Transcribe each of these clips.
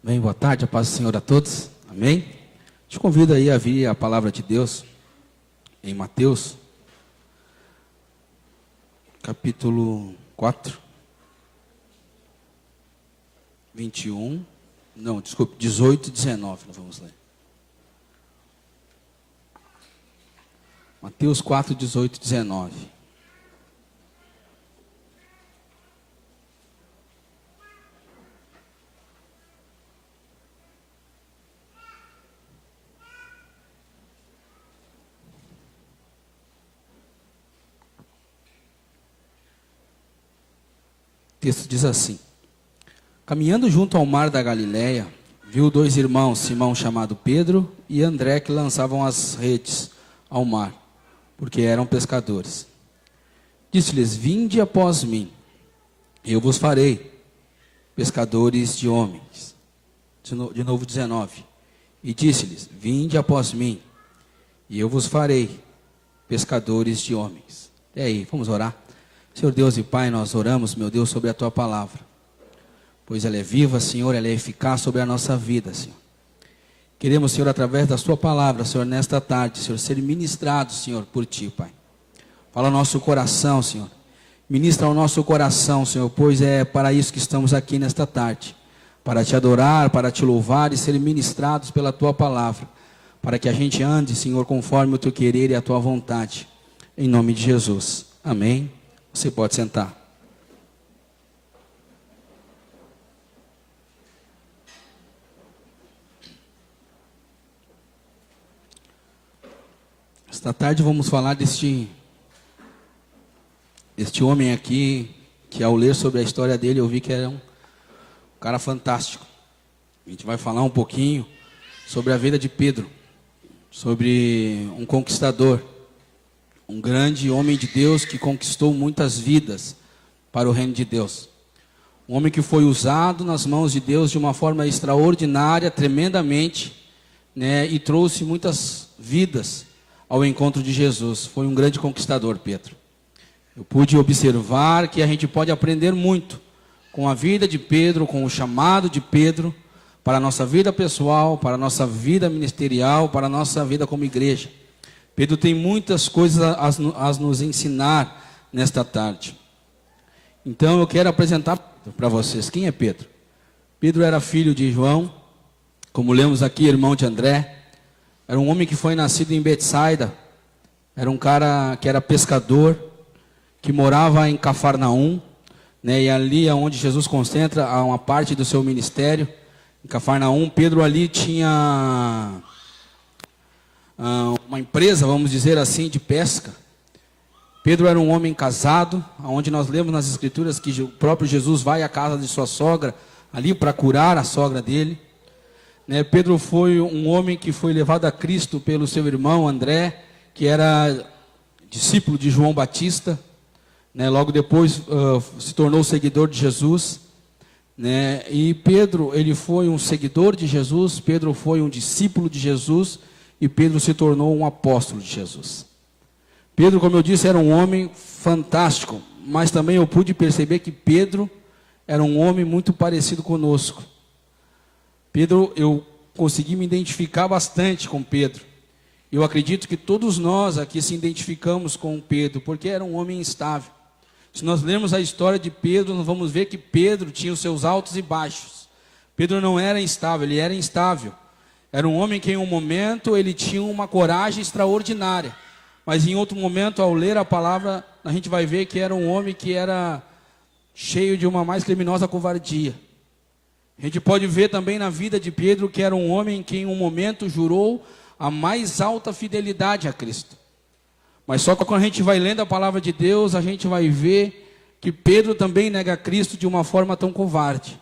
Bem, boa tarde, a paz do Senhor a todos, amém? Te convido aí a vir a palavra de Deus em Mateus, capítulo 4, 18 e 19, nós vamos ler. Mateus 4, 18 e 19. O texto diz assim: caminhando junto ao mar da Galileia, viu dois irmãos, Simão chamado Pedro e André, que lançavam as redes ao mar, porque eram pescadores. Disse-lhes: vinde após mim, eu vos farei pescadores de homens. De novo 19. E disse-lhes: vinde após mim, e eu vos farei pescadores de homens. E aí, vamos orar? Senhor Deus e Pai, nós oramos, meu Deus, sobre a Tua palavra, pois ela é viva, Senhor, ela é eficaz sobre a nossa vida, Senhor. Queremos, Senhor, através da Sua palavra, Senhor, nesta tarde, Senhor, ser ministrados, Senhor, por Ti, Pai. Fala ao nosso coração, Senhor. Ministra ao nosso coração, Senhor, pois é para isso que estamos aqui nesta tarde, para Te adorar, para Te louvar e ser ministrados pela Tua palavra, para que a gente ande, Senhor, conforme o Teu querer e a Tua vontade, em nome de Jesus. Amém. Você pode sentar. Esta tarde vamos falar deste homem aqui, que ao ler sobre a história dele, eu vi que era um cara fantástico. A gente vai falar um pouquinho sobre a vida de Pedro, sobre um conquistador, um grande homem de Deus que conquistou muitas vidas para o reino de Deus. Um homem que foi usado nas mãos de Deus de uma forma extraordinária, tremendamente, né, e trouxe muitas vidas ao encontro de Jesus. Foi um grande conquistador, Pedro. Eu pude observar que a gente pode aprender muito com a vida de Pedro, com o chamado de Pedro, para a nossa vida pessoal, para a nossa vida ministerial, para a nossa vida como igreja. Pedro tem muitas coisas a nos ensinar nesta tarde. Então eu quero apresentar para vocês quem é Pedro. Pedro era filho de João, como lemos aqui, irmão de André. Era um homem que foi nascido em Betsaida. Era um cara que era pescador, que morava em Cafarnaum, né? E ali é onde Jesus concentra uma parte do seu ministério. Em Cafarnaum, Pedro ali tinha uma empresa, vamos dizer assim, de pesca. Pedro era um homem casado, onde nós lemos nas escrituras que o próprio Jesus vai à casa de sua sogra, ali para curar a sogra dele, né? Pedro foi um homem que foi levado a Cristo pelo seu irmão André, que era discípulo de João Batista, né? Logo depois se tornou seguidor de Jesus, né? E Pedro, ele foi um seguidor de Jesus, Pedro foi um discípulo de Jesus, e Pedro se tornou um apóstolo de Jesus. Pedro, como eu disse, era um homem fantástico, mas também eu pude perceber que Pedro era um homem muito parecido conosco. Pedro, eu consegui me identificar bastante com Pedro. Eu acredito que todos nós aqui se identificamos com Pedro, porque era um homem instável. Se nós lermos a história de Pedro, nós vamos ver que Pedro tinha os seus altos e baixos. Pedro não era instável, ele era instável. Era um homem que em um momento ele tinha uma coragem extraordinária. Mas em outro momento, ao ler a palavra, a gente vai ver que era um homem que era cheio de uma mais criminosa covardia. A gente pode ver também na vida de Pedro que era um homem que em um momento jurou a mais alta fidelidade a Cristo. Mas só que quando a gente vai lendo a palavra de Deus, a gente vai ver que Pedro também nega Cristo de uma forma tão covarde.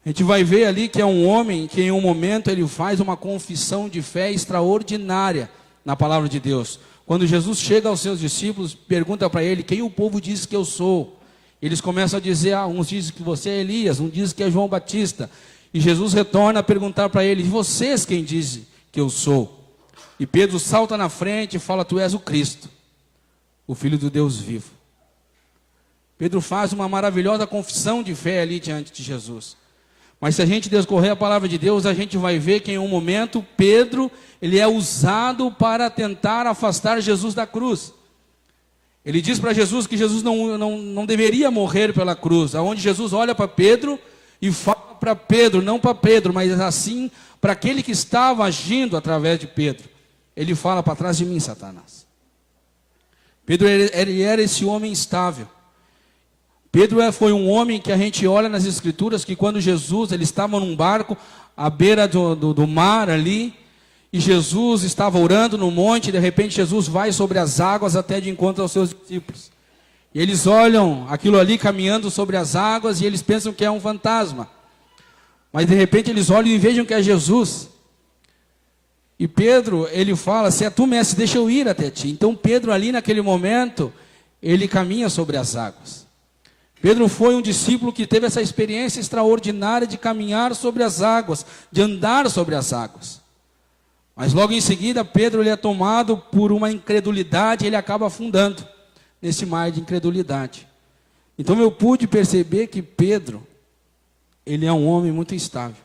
A gente vai ver ali que é um homem que em um momento ele faz uma confissão de fé extraordinária na palavra de Deus. Quando Jesus chega aos seus discípulos, pergunta para ele: quem o povo diz que eu sou? Eles começam a dizer: uns dizem que você é Elias, uns dizem que é João Batista. E Jesus retorna a perguntar para ele: e vocês quem dizem que eu sou? E Pedro salta na frente e fala: tu és o Cristo, o Filho do Deus vivo. Pedro faz uma maravilhosa confissão de fé ali diante de Jesus. Mas se a gente descorrer a palavra de Deus, a gente vai ver que em um momento Pedro, ele é usado para tentar afastar Jesus da cruz. Ele diz para Jesus que Jesus não deveria morrer pela cruz. Aonde Jesus olha para Pedro e fala para Pedro, não para Pedro, mas assim para aquele que estava agindo através de Pedro. Ele fala: para trás de mim, Satanás. Pedro, ele era esse homem estável. Pedro foi um homem que a gente olha nas escrituras, que quando Jesus, ele estava num barco à beira do mar ali, e Jesus estava orando no monte, e de repente Jesus vai sobre as águas até de encontro aos seus discípulos. E eles olham aquilo ali caminhando sobre as águas, e eles pensam que é um fantasma. Mas de repente eles olham e vejam que é Jesus. E Pedro, ele fala: se é tu, mestre, deixa eu ir até ti. Então Pedro ali naquele momento, ele caminha sobre as águas. Pedro foi um discípulo que teve essa experiência extraordinária de caminhar sobre as águas, de andar sobre as águas. Mas logo em seguida, Pedro, ele é tomado por uma incredulidade, ele acaba afundando nesse mar de incredulidade. Então eu pude perceber que Pedro, ele é um homem muito instável,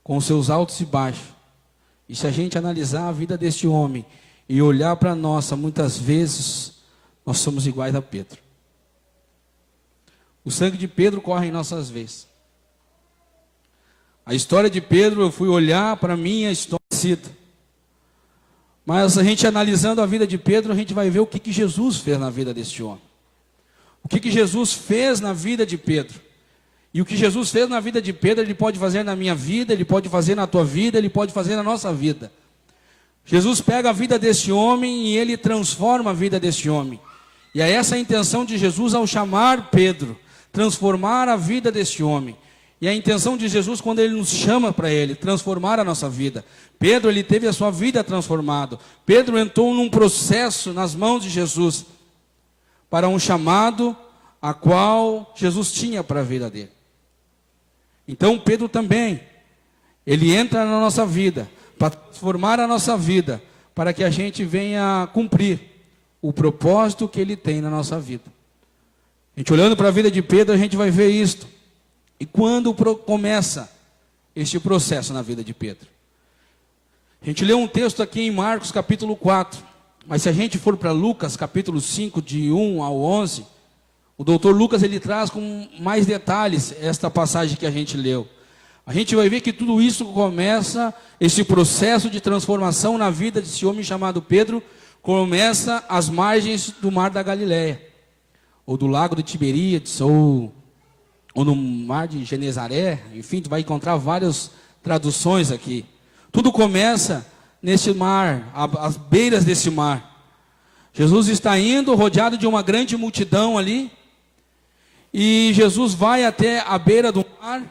com seus altos e baixos. E se a gente analisar a vida deste homem e olhar para nós, muitas vezes nós somos iguais a Pedro. O sangue de Pedro corre em nossas veias. A história de Pedro, eu fui olhar para mim, a história cita. Mas a gente analisando a vida de Pedro, a gente vai ver o que Jesus fez na vida deste homem. O que Jesus fez na vida de Pedro. E o que Jesus fez na vida de Pedro, Ele pode fazer na minha vida, Ele pode fazer na tua vida, Ele pode fazer na nossa vida. Jesus pega a vida desse homem e Ele transforma a vida desse homem. E é essa a intenção de Jesus ao chamar Pedro, transformar a vida desse homem. E a intenção de Jesus quando Ele nos chama para Ele, transformar a nossa vida. Pedro, ele teve a sua vida transformada. Pedro entrou num processo nas mãos de Jesus, para um chamado a qual Jesus tinha para a vida dele. Então Pedro também, ele entra na nossa vida, para transformar a nossa vida, para que a gente venha cumprir o propósito que Ele tem na nossa vida. A gente olhando para a vida de Pedro, a gente vai ver isto. E quando começa este processo na vida de Pedro? A gente lê um texto aqui em Marcos capítulo 4. Mas se a gente for para Lucas capítulo 5, de 1 ao 11, o doutor Lucas, ele traz com mais detalhes esta passagem que a gente leu. A gente vai ver que tudo isso começa, esse processo de transformação na vida desse homem chamado Pedro, começa às margens do mar da Galileia, ou do lago de Tiberíades, ou no mar de Genezaré. Enfim, tu vai encontrar várias traduções aqui. Tudo começa nesse mar, às beiras desse mar. Jesus está indo, rodeado de uma grande multidão ali, e Jesus vai até a beira do mar,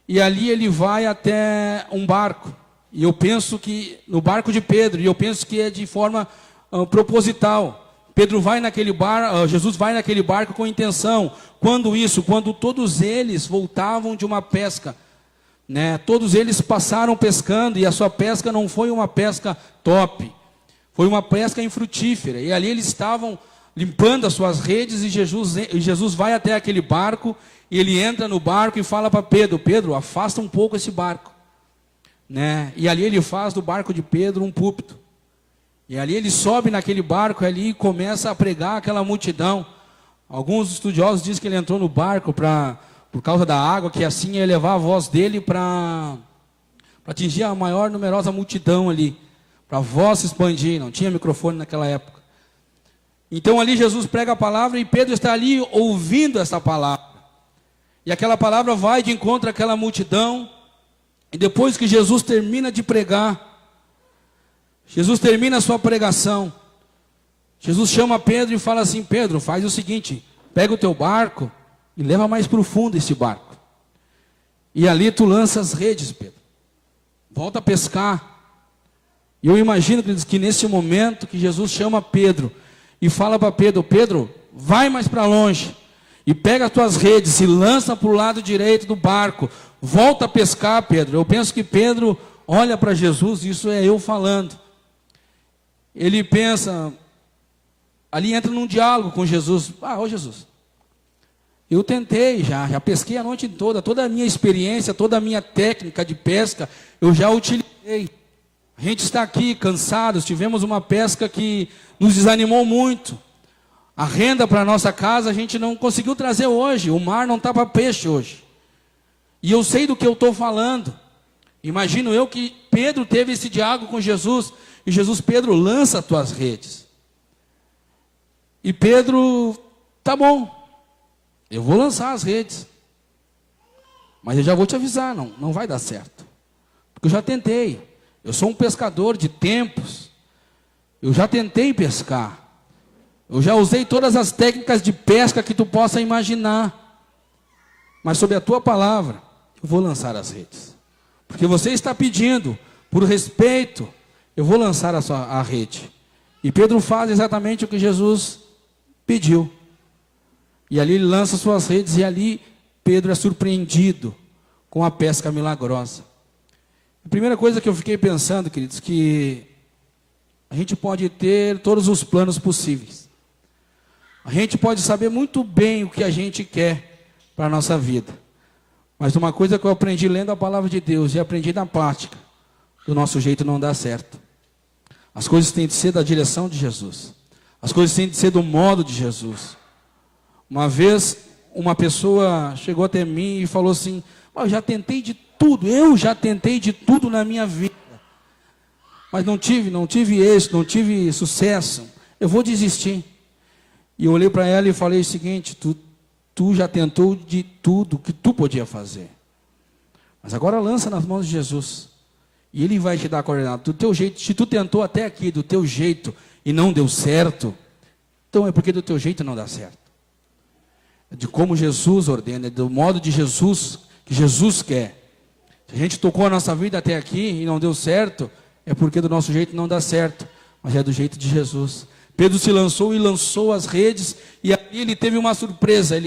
e ali ele vai até um barco. E eu penso que, no barco de Pedro, e eu penso que é de forma proposital. Jesus vai naquele barco com intenção. Quando isso? Quando todos eles voltavam de uma pesca, né? Todos eles passaram pescando, e a sua pesca não foi uma pesca top, foi uma pesca infrutífera. E ali eles estavam limpando as suas redes, e Jesus vai até aquele barco, e ele entra no barco e fala para Pedro: Pedro, afasta um pouco esse barco, né? E ali ele faz do barco de Pedro um púlpito. E ali ele sobe naquele barco ali e começa a pregar aquela multidão. Alguns estudiosos dizem que ele entrou no barco por causa da água, que assim ia levar a voz dele para atingir a maior numerosa multidão ali, para a voz se expandir. Não tinha microfone naquela época. Então ali Jesus prega a palavra, e Pedro está ali ouvindo essa palavra. E aquela palavra vai de encontro àquela multidão. E depois que Jesus termina de pregar, Jesus termina a sua pregação, Jesus chama Pedro e fala assim: Pedro, faz o seguinte, pega o teu barco e leva mais para o fundo esse barco. E ali tu lança as redes, Pedro. Volta a pescar. E eu imagino que nesse momento que Jesus chama Pedro e fala para Pedro: Pedro, vai mais para longe e pega as tuas redes e lança para o lado direito do barco. Volta a pescar, Pedro. Eu penso que Pedro olha para Jesus, isso é eu falando. Ele pensa, ali entra num diálogo com Jesus. Ô Jesus, Eu tentei já pesquei a noite toda a minha experiência, toda a minha técnica de pesca, eu já utilizei. A gente está aqui cansados, tivemos uma pesca que nos desanimou muito. A renda para a nossa casa a gente não conseguiu trazer hoje, o mar não está para peixe hoje. E eu sei do que eu estou falando. Imagino eu que Pedro teve esse diálogo com Jesus, e Jesus, Pedro, lança as tuas redes. E Pedro, tá bom, eu vou lançar as redes. Mas eu já vou te avisar, não vai dar certo. Porque eu já tentei. Eu sou um pescador de tempos. Eu já tentei pescar. Eu já usei todas as técnicas de pesca que tu possa imaginar. Mas sob a tua palavra, eu vou lançar as redes. Porque você está pedindo, por respeito, eu vou lançar a rede. E Pedro faz exatamente o que Jesus pediu. E ali ele lança suas redes, e ali Pedro é surpreendido com a pesca milagrosa. A primeira coisa que eu fiquei pensando, queridos, que a gente pode ter todos os planos possíveis. A gente pode saber muito bem o que a gente quer para a nossa vida. Mas uma coisa que eu aprendi lendo a palavra de Deus e aprendi na prática, do nosso jeito não dá certo. As coisas têm de ser da direção de Jesus. As coisas têm de ser do modo de Jesus. Uma vez, uma pessoa chegou até mim e falou assim: eu já tentei de tudo na minha vida. Mas não tive êxito, não tive sucesso. Eu vou desistir. E eu olhei para ela e falei o seguinte: tu já tentou de tudo que tu podia fazer. Mas agora lança nas mãos de Jesus. E Ele vai te dar a coordenada. Do teu jeito, se tu tentou até aqui do teu jeito e não deu certo, então é porque do teu jeito não dá certo. É de como Jesus ordena, é do modo de Jesus, que Jesus quer. Se a gente tocou a nossa vida até aqui e não deu certo, é porque do nosso jeito não dá certo, mas é do jeito de Jesus. Pedro se lançou e lançou as redes, e ali ele teve uma surpresa.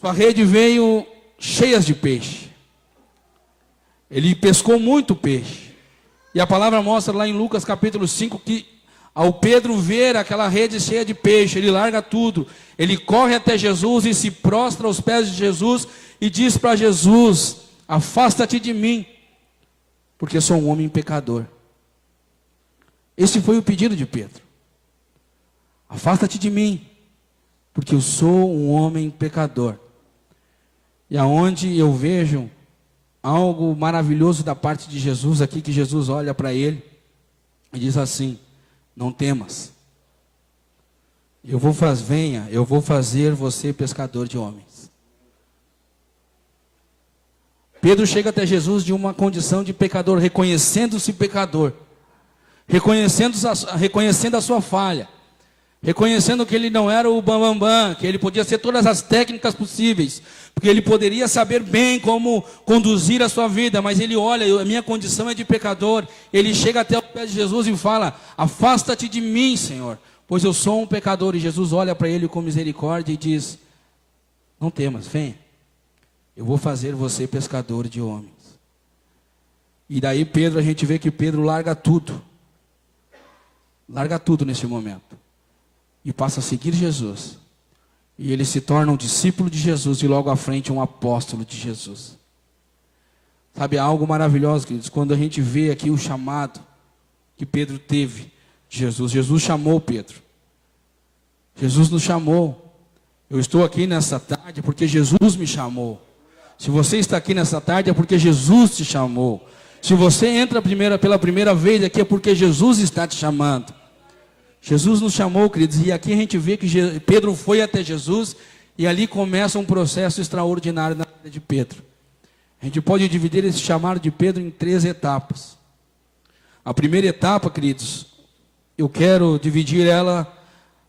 Sua rede veio cheias de peixe. Ele pescou muito peixe. E a palavra mostra lá em Lucas capítulo 5 que ao Pedro ver aquela rede cheia de peixe, ele larga tudo. Ele corre até Jesus e se prostra aos pés de Jesus e diz para Jesus: afasta-te de mim, porque sou um homem pecador. Esse foi o pedido de Pedro. Afasta-te de mim, porque eu sou um homem pecador. E aonde eu vejo algo maravilhoso da parte de Jesus aqui, que Jesus olha para ele e diz assim: não temas. Venha, eu vou fazer você pescador de homens. Pedro chega até Jesus de uma condição de pecador, reconhecendo-se pecador, reconhecendo a sua falha, reconhecendo que ele não era o bambambam, que ele podia ser todas as técnicas possíveis, porque ele poderia saber bem como conduzir a sua vida, mas ele olha: a minha condição é de pecador. Ele chega até o pé de Jesus e fala: afasta-te de mim, Senhor, pois eu sou um pecador. E Jesus olha para ele com misericórdia e diz: não temas, venha, eu vou fazer você pescador de homens. E daí a gente vê que Pedro larga tudo nesse momento, e passa a seguir Jesus. E ele se torna um discípulo de Jesus, e logo à frente um apóstolo de Jesus. Sabe, algo maravilhoso, queridos, quando a gente vê aqui o chamado que Pedro teve de Jesus. Jesus chamou Pedro. Jesus nos chamou. Eu estou aqui nessa tarde porque Jesus me chamou. Se você está aqui nessa tarde é porque Jesus te chamou. Se você entra pela primeira vez aqui é porque Jesus está te chamando. Jesus nos chamou, queridos, e aqui a gente vê que Pedro foi até Jesus, e ali começa um processo extraordinário na vida de Pedro. A gente pode dividir esse chamado de Pedro em 3 etapas. A primeira etapa, queridos, eu quero dividir ela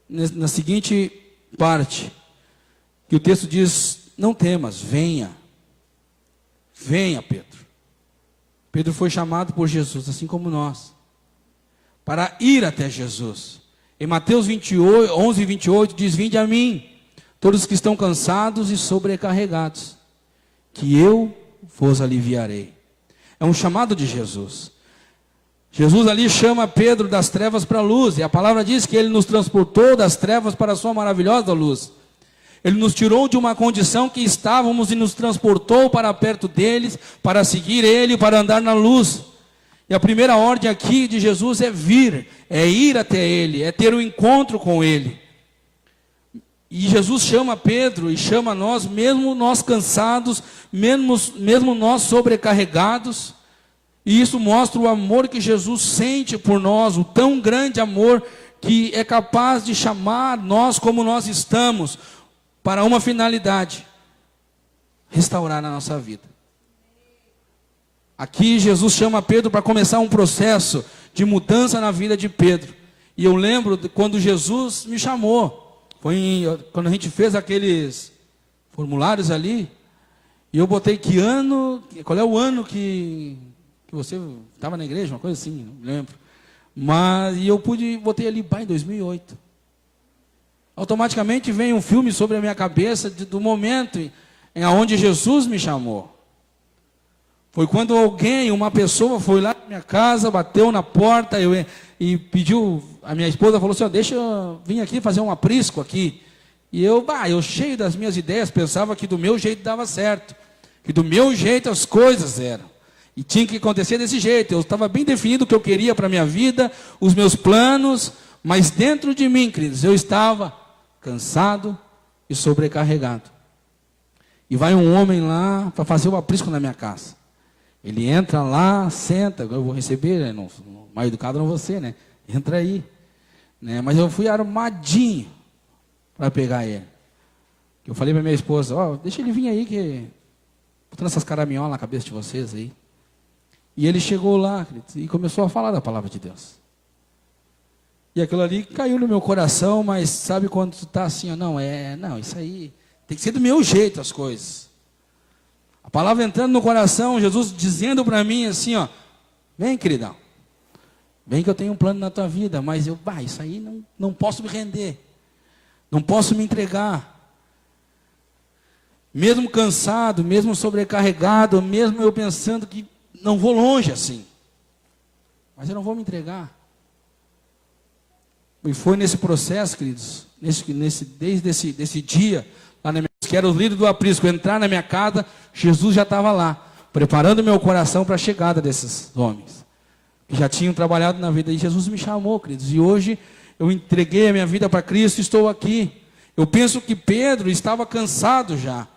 na seguinte parte, que o texto diz: não temas, venha. Venha, Pedro. Pedro foi chamado por Jesus, assim como nós, para ir até Jesus. Em Mateus 11, 28 diz: vinde a mim, todos que estão cansados e sobrecarregados, que eu vos aliviarei. É um chamado de Jesus. Jesus ali chama Pedro das trevas para a luz, e a palavra diz que ele nos transportou das trevas para a sua maravilhosa luz. Ele nos tirou de uma condição que estávamos e nos transportou para perto deles, para seguir Ele, para andar na luz. E a primeira ordem aqui de Jesus é vir, é ir até Ele, é ter um encontro com Ele. E Jesus chama Pedro e chama nós, mesmo nós cansados, mesmo nós sobrecarregados. E isso mostra o amor que Jesus sente por nós, o tão grande amor que é capaz de chamar nós como nós estamos, para uma finalidade: restaurar a nossa vida. Aqui Jesus chama Pedro para começar um processo de mudança na vida de Pedro. E eu lembro quando Jesus me chamou, quando a gente fez aqueles formulários ali, e eu botei que ano, qual é o ano que você estava na igreja, uma coisa assim, não lembro. Mas e eu botei ali, em 2008. Automaticamente vem um filme sobre a minha cabeça do momento em onde Jesus me chamou. Foi quando uma pessoa foi lá na minha casa, bateu na porta e pediu, a minha esposa falou assim: deixa eu vir aqui fazer um aprisco aqui. E eu cheio das minhas ideias, pensava que do meu jeito dava certo, que do meu jeito as coisas eram. E tinha que acontecer desse jeito. Eu estava bem definido o que eu queria para a minha vida, os meus planos, mas dentro de mim, queridos, eu estava cansado e sobrecarregado. E vai um homem lá para fazer o aprisco na minha casa. Ele entra lá, senta, eu vou receber, mais educado não você, né? Entra aí. Né? Mas eu fui armadinho para pegar ele. Eu falei para minha esposa: deixa ele vir aí, que botando essas caraminholas na cabeça de vocês aí. E ele chegou lá e começou a falar da palavra de Deus. E aquilo ali caiu no meu coração, mas sabe quando tu está assim, não, isso aí tem que ser do meu jeito as coisas. A palavra entrando no coração, Jesus dizendo para mim assim, vem, queridão, vem que eu tenho um plano na tua vida, mas isso aí não posso me render, não posso me entregar. Mesmo cansado, mesmo sobrecarregado, mesmo eu pensando que não vou longe assim, mas eu não vou me entregar. E foi nesse processo, queridos, desde esse dia, lá na minha casa, que era o líder do aprisco, entrar na minha casa, Jesus já estava lá, preparando meu coração para a chegada desses homens, que já tinham trabalhado na vida. E Jesus me chamou, queridos, e hoje eu entreguei a minha vida para Cristo e estou aqui. Eu penso que Pedro estava cansado já.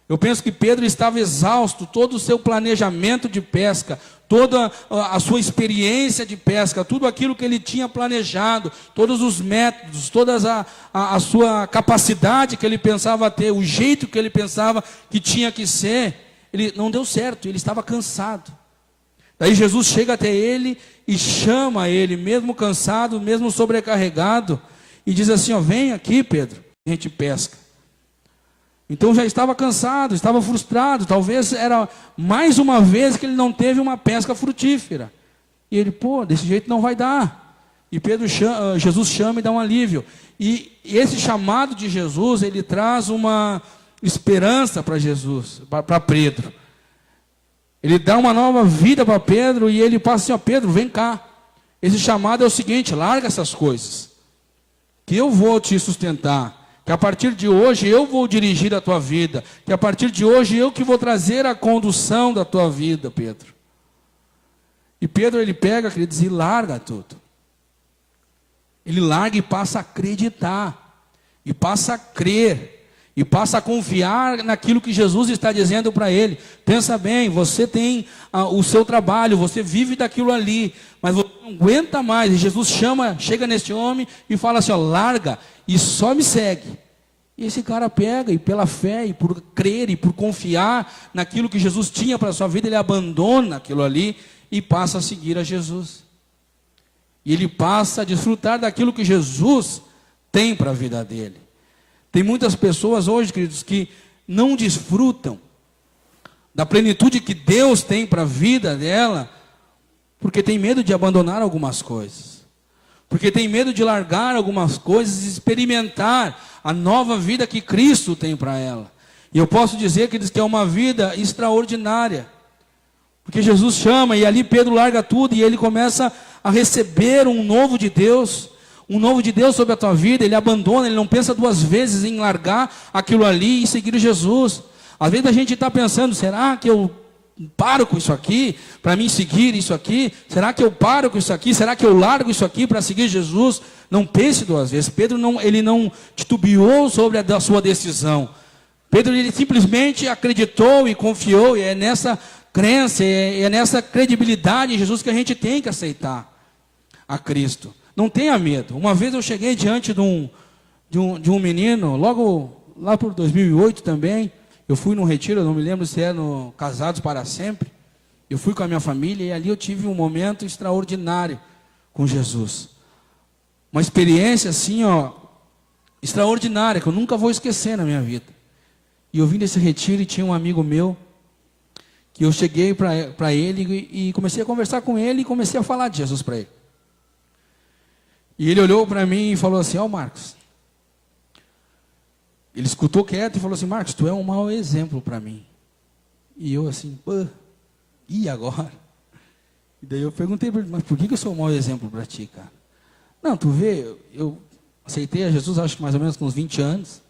Eu penso que Pedro estava exausto, todo o seu planejamento de pesca, toda a sua experiência de pesca, tudo aquilo que ele tinha planejado, todos os métodos, toda a sua capacidade que ele pensava ter, o jeito que ele pensava que tinha que ser, ele não deu certo, ele estava cansado. Daí Jesus chega até ele e chama ele, mesmo cansado, mesmo sobrecarregado, e diz assim: vem aqui, Pedro, a gente pesca. Então já estava cansado, estava frustrado, talvez era mais uma vez que ele não teve uma pesca frutífera. E ele, desse jeito não vai dar. E Jesus chama e dá um alívio. E esse chamado de Jesus, ele traz uma esperança para Jesus, para Pedro. Ele dá uma nova vida para Pedro e ele passa assim: Pedro, vem cá. Esse chamado é o seguinte: larga essas coisas, que eu vou te sustentar. Que a partir de hoje eu vou dirigir a tua vida. Que a partir de hoje eu que vou trazer a condução da tua vida, Pedro. E Pedro, ele pega, queridos, e larga tudo. Ele larga e passa a acreditar. E passa a crer. E passa a confiar naquilo que Jesus está dizendo para ele. Pensa bem, você tem o seu trabalho, você vive daquilo ali, mas você não aguenta mais. E Jesus chega neste homem e fala assim: larga e só me segue. E esse cara pega, e pela fé, e por crer, e por confiar naquilo que Jesus tinha para a sua vida, ele abandona aquilo ali e passa a seguir a Jesus. E ele passa a desfrutar daquilo que Jesus tem para a vida dele. Tem muitas pessoas hoje, queridos, que não desfrutam da plenitude que Deus tem para a vida dela, porque tem medo de abandonar algumas coisas, porque tem medo de largar algumas coisas e experimentar a nova vida que Cristo tem para ela. E eu posso dizer, queridos, que é uma vida extraordinária, porque Jesus chama, e ali Pedro larga tudo, e ele começa a receber um novo de Deus, um novo de Deus sobre a tua vida, ele abandona, ele não pensa duas vezes em largar aquilo ali e seguir Jesus. Às vezes a gente está pensando, será que eu paro com isso aqui, para mim seguir isso aqui? Será que eu paro com isso aqui? Será que eu largo isso aqui para seguir Jesus? Não pense duas vezes. Pedro ele não titubeou sobre a sua decisão. Pedro ele simplesmente acreditou e confiou, e é nessa crença, é nessa credibilidade em Jesus que a gente tem que aceitar a Cristo. Não tenha medo. Uma vez eu cheguei diante de um menino, logo lá por 2008 também, eu fui num retiro, eu não me lembro se é no Casados para Sempre. Eu fui com a minha família e ali eu tive um momento extraordinário com Jesus. Uma experiência assim, extraordinária, que eu nunca vou esquecer na minha vida. E eu vim desse retiro e tinha um amigo meu, que eu cheguei para ele e comecei a conversar com ele e comecei a falar de Jesus para ele. E ele olhou para mim e falou assim, Marcos. Ele escutou quieto e falou assim, Marcos, tu é um mau exemplo para mim. E eu assim, e agora? E daí eu perguntei para ele, mas por que eu sou um mau exemplo para ti, cara? Não, tu vê, eu aceitei a Jesus acho que mais ou menos com uns 20 anos.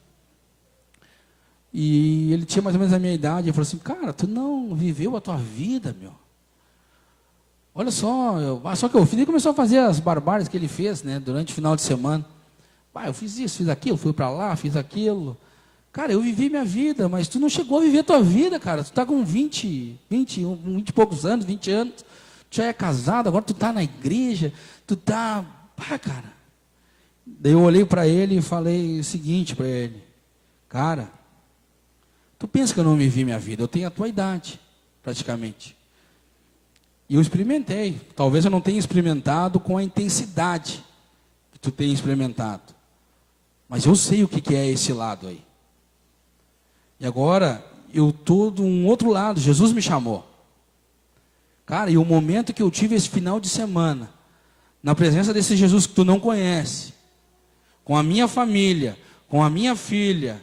E ele tinha mais ou menos a minha idade. Ele falou assim, cara, tu não viveu a tua vida, meu. Olha só, só que eu fiz. Ele começou a fazer as barbáries que ele fez, né, durante o final de semana. Eu fiz isso, fiz aquilo, fui para lá, fiz aquilo. Cara, eu vivi minha vida, mas tu não chegou a viver a tua vida, cara. Tu está com 20 e poucos anos, 20 anos. Tu já é casado, agora tu está na igreja. Tu está... cara. Daí eu olhei para ele e falei o seguinte para ele. Cara, tu pensa que eu não vivi minha vida? Eu tenho a tua idade, praticamente. E eu experimentei. Talvez eu não tenha experimentado com a intensidade que tu tem experimentado. Mas eu sei o que é esse lado aí. E agora, eu estou de um outro lado. Jesus me chamou. Cara, e o momento que eu tive esse final de semana, na presença desse Jesus que tu não conhece, com a minha família, com a minha filha,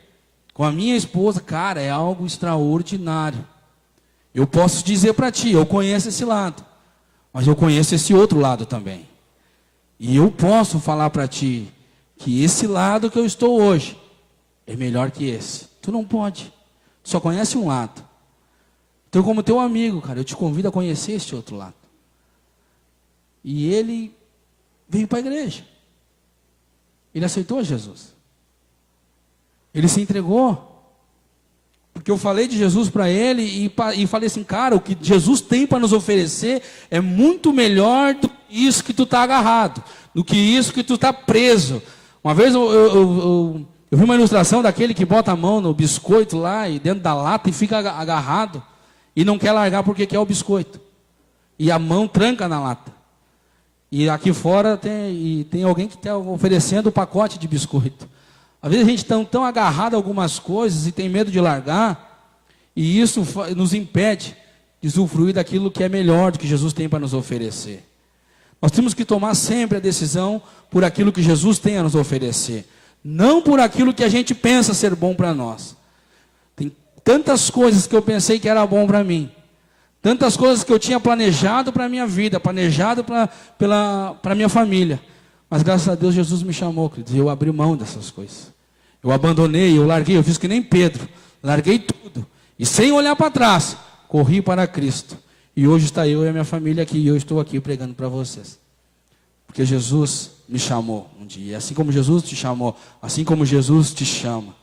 com a minha esposa, cara, é algo extraordinário. Eu posso dizer para ti, eu conheço esse lado, mas eu conheço esse outro lado também. E eu posso falar para ti que esse lado que eu estou hoje é melhor que esse. Tu não pode. Tu só conhece um lado. Então, como teu amigo, cara, eu te convido a conhecer esse outro lado. E ele veio para a igreja. Ele aceitou Jesus. Ele se entregou. Porque eu falei de Jesus para ele e falei assim, cara, o que Jesus tem para nos oferecer é muito melhor do que isso que tu está agarrado, do que isso que tu está preso. Uma vez eu vi uma ilustração daquele que bota a mão no biscoito lá e dentro da lata e fica agarrado e não quer largar porque quer o biscoito. E a mão tranca na lata. E aqui fora tem alguém que está oferecendo o pacote de biscoito. Às vezes a gente está tão agarrado a algumas coisas e tem medo de largar, e isso nos impede de usufruir daquilo que é melhor do que Jesus tem para nos oferecer. Nós temos que tomar sempre a decisão por aquilo que Jesus tem a nos oferecer, não por aquilo que a gente pensa ser bom para nós. Tem tantas coisas que eu pensei que era bom para mim, tantas coisas que eu tinha planejado para a minha vida, planejado para a minha família. Mas graças a Deus Jesus me chamou, queridos, e eu abri mão dessas coisas. Eu abandonei, eu larguei, eu fiz que nem Pedro. Larguei tudo. E sem olhar para trás, corri para Cristo. E hoje está eu e a minha família aqui, e eu estou aqui pregando para vocês. Porque Jesus me chamou um dia. Assim como Jesus te chamou, assim como Jesus te chama.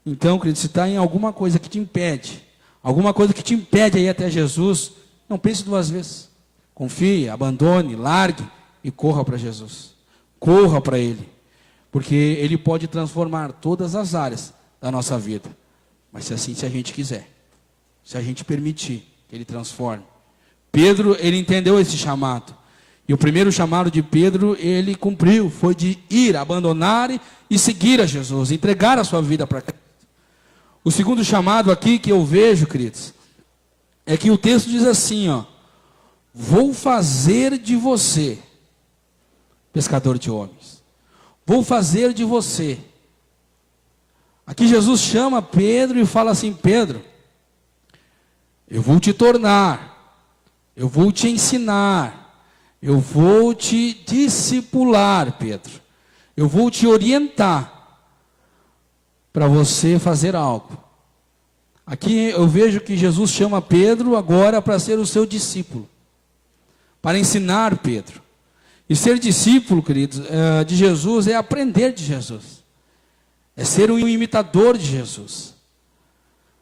Então, querido, se está em alguma coisa que te impede, alguma coisa que te impede aí até Jesus, não pense duas vezes. Confie, abandone, largue e corra para Jesus. Corra para Ele, porque Ele pode transformar todas as áreas da nossa vida, mas se a gente quiser, se a gente permitir que Ele transforme. Pedro, ele entendeu esse chamado, e o primeiro chamado de Pedro, ele cumpriu, foi de ir, abandonar e seguir a Jesus, entregar a sua vida para Cristo. O segundo chamado aqui que eu vejo, queridos, é que o texto diz assim, vou fazer de você pescador de homens. Vou fazer de você. Aqui Jesus chama Pedro e fala assim, Pedro, eu vou te tornar, eu vou te ensinar, eu vou te discipular, Pedro. eu vou te orientar para você fazer algo. Aqui eu vejo que Jesus chama Pedro agora para ser o seu discípulo, para ensinar Pedro. E ser discípulo, queridos, de Jesus é aprender de Jesus, é ser um imitador de Jesus.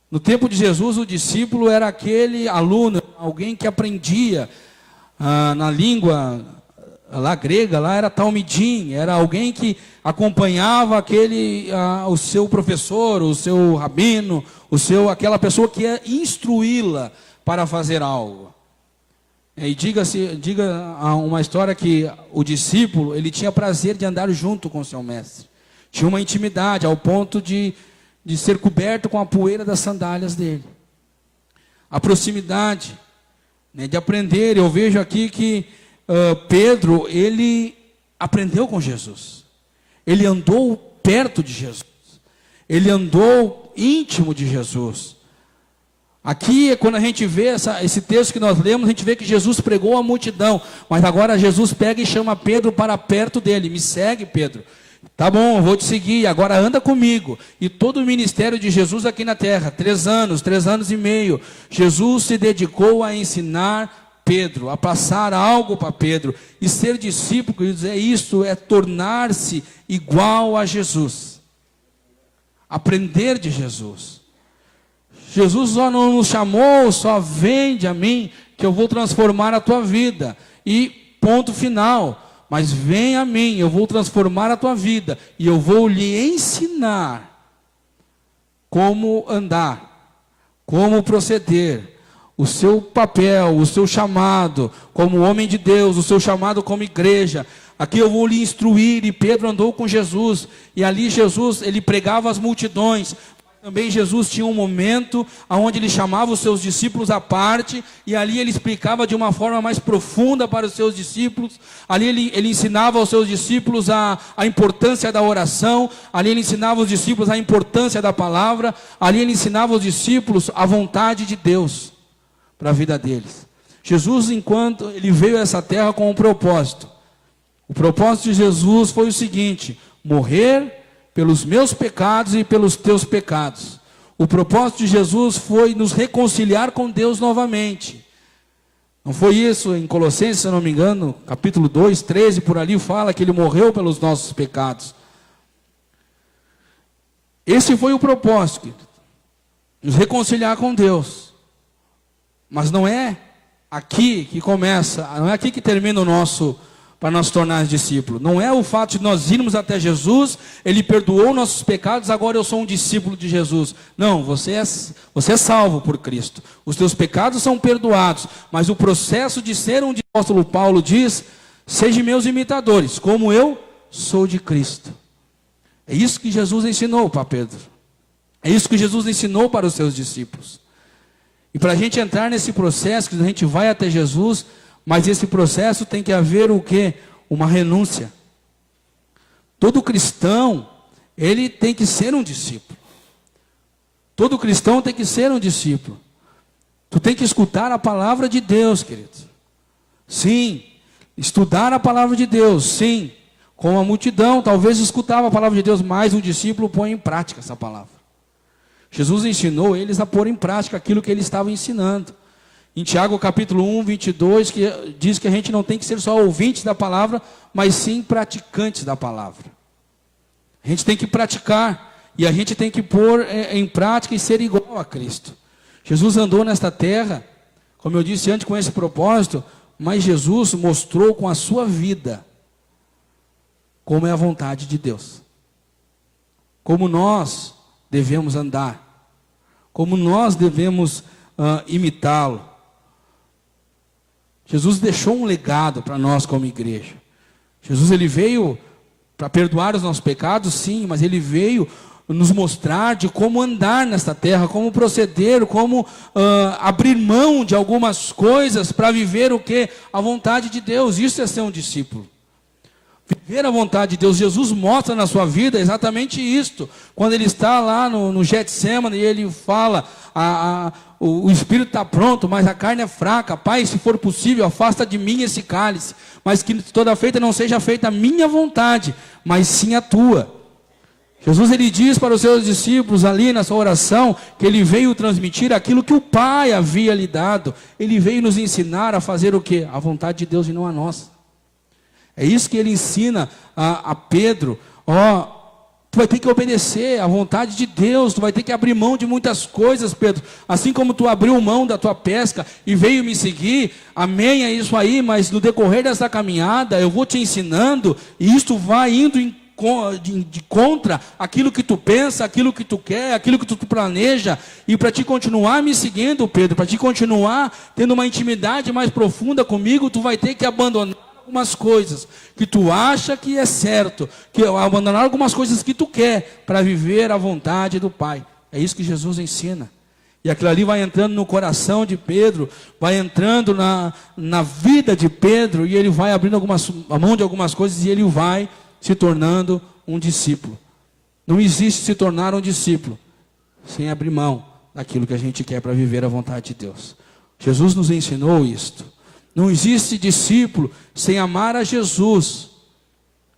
No tempo de Jesus, o discípulo era aquele aluno, alguém que aprendia na língua lá grega, lá era talmidim, era alguém que acompanhava o seu professor, o seu rabino, aquela pessoa que ia instruí-la para fazer algo. E diga uma história que o discípulo, ele tinha prazer de andar junto com o seu mestre. Tinha uma intimidade ao ponto de ser coberto com a poeira das sandálias dele. A proximidade, né, de aprender. Eu vejo aqui que Pedro, ele aprendeu com Jesus. Ele andou perto de Jesus. Ele andou íntimo de Jesus. Aqui, quando a gente vê esse texto que nós lemos, a gente vê que Jesus pregou a multidão. Mas agora Jesus pega e chama Pedro para perto dele. Me segue, Pedro. Tá bom, eu vou te seguir, agora anda comigo. E todo o ministério de Jesus aqui na terra, 3 anos e meio, Jesus se dedicou a ensinar Pedro, a passar algo para Pedro. E ser discípulo, queridos, é isso, é tornar-se igual a Jesus. Aprender de Jesus. Jesus só não nos chamou, só vende a mim, que eu vou transformar a tua vida. E ponto final. Mas vem a mim, eu vou transformar a tua vida. E eu vou lhe ensinar como andar, como proceder. O seu papel, o seu chamado como homem de Deus, o seu chamado como igreja. Aqui eu vou lhe instruir. E Pedro andou com Jesus. E ali Jesus, ele pregava as multidões. Também Jesus tinha um momento onde ele chamava os seus discípulos à parte, e ali ele explicava de uma forma mais profunda para os seus discípulos. Ali ele ensinava aos seus discípulos a importância da oração, ali ele ensinava aos discípulos a importância da palavra, ali ele ensinava aos discípulos a vontade de Deus para a vida deles. Jesus, enquanto ele veio a essa terra com um propósito, o propósito de Jesus foi o seguinte: morrer pelos meus pecados e pelos teus pecados. O propósito de Jesus foi nos reconciliar com Deus novamente. Não foi isso em Colossenses, se eu não me engano, capítulo 2, 13, por ali fala que ele morreu pelos nossos pecados. Esse foi o propósito, nos reconciliar com Deus. Mas não é aqui que começa, não é aqui que termina para nós tornar discípulo. Não é o fato de nós irmos até Jesus, ele perdoou nossos pecados, agora eu sou um discípulo de Jesus. Não, você é salvo por Cristo. Os teus pecados são perdoados, mas o processo de ser um discípulo, o apóstolo Paulo diz: sejam meus imitadores, como eu sou de Cristo. É isso que Jesus ensinou para Pedro. É isso que Jesus ensinou para os seus discípulos. E para a gente entrar nesse processo, que a gente vai até Jesus, mas esse processo tem que haver o quê? Uma renúncia. Todo cristão, ele tem que ser um discípulo. Todo cristão tem que ser um discípulo. Tu tem que escutar a palavra de Deus, queridos. Sim. Estudar a palavra de Deus, sim. Com a multidão, talvez escutava a palavra de Deus, mas o discípulo põe em prática essa palavra. Jesus ensinou eles a pôr em prática aquilo que ele estava ensinando. Em Tiago capítulo 1, 22, que diz que a gente não tem que ser só ouvintes da palavra, mas sim praticantes da palavra. A gente tem que praticar, e a gente tem que pôr em prática e ser igual a Cristo. Jesus andou nesta terra, como eu disse antes, com esse propósito, mas Jesus mostrou com a sua vida como é a vontade de Deus. Como nós devemos andar, como nós devemos imitá-lo. Jesus deixou um legado para nós como igreja. Jesus, ele veio para perdoar os nossos pecados, sim, mas ele veio nos mostrar de como andar nesta terra, como proceder, como abrir mão de algumas coisas para viver o que? A vontade de Deus. Isso é ser um discípulo. Viver a vontade de Deus. Jesus mostra na sua vida exatamente isto. Quando ele está lá no Getsemane e ele fala, o espírito está pronto, mas a carne é fraca. Pai, se for possível, afasta de mim esse cálice, mas que toda feita não seja feita a minha vontade, mas sim a tua. Jesus, ele diz para os seus discípulos ali na sua oração, que ele veio transmitir aquilo que o Pai havia lhe dado. Ele veio nos ensinar a fazer o quê? A vontade de Deus e não a nossa. É isso que ele ensina a Pedro. Tu vai ter que obedecer à vontade de Deus, tu vai ter que abrir mão de muitas coisas, Pedro. Assim como tu abriu mão da tua pesca e veio me seguir, amém, é isso aí, mas no decorrer dessa caminhada, eu vou te ensinando, e isto vai indo de contra aquilo que tu pensa, aquilo que tu quer, aquilo que tu planeja, e para te continuar me seguindo, Pedro, para te continuar tendo uma intimidade mais profunda comigo, tu vai ter que abandonar algumas coisas que tu acha que é certo, que abandonar algumas coisas que tu quer para viver a vontade do Pai. É isso que Jesus ensina. E aquilo ali vai entrando no coração de Pedro, vai entrando na vida de Pedro, e ele vai abrindo a mão de algumas coisas, e ele vai se tornando um discípulo. Não existe se tornar um discípulo sem abrir mão daquilo que a gente quer para viver a vontade de Deus. Jesus nos ensinou isto. Não existe discípulo sem amar a Jesus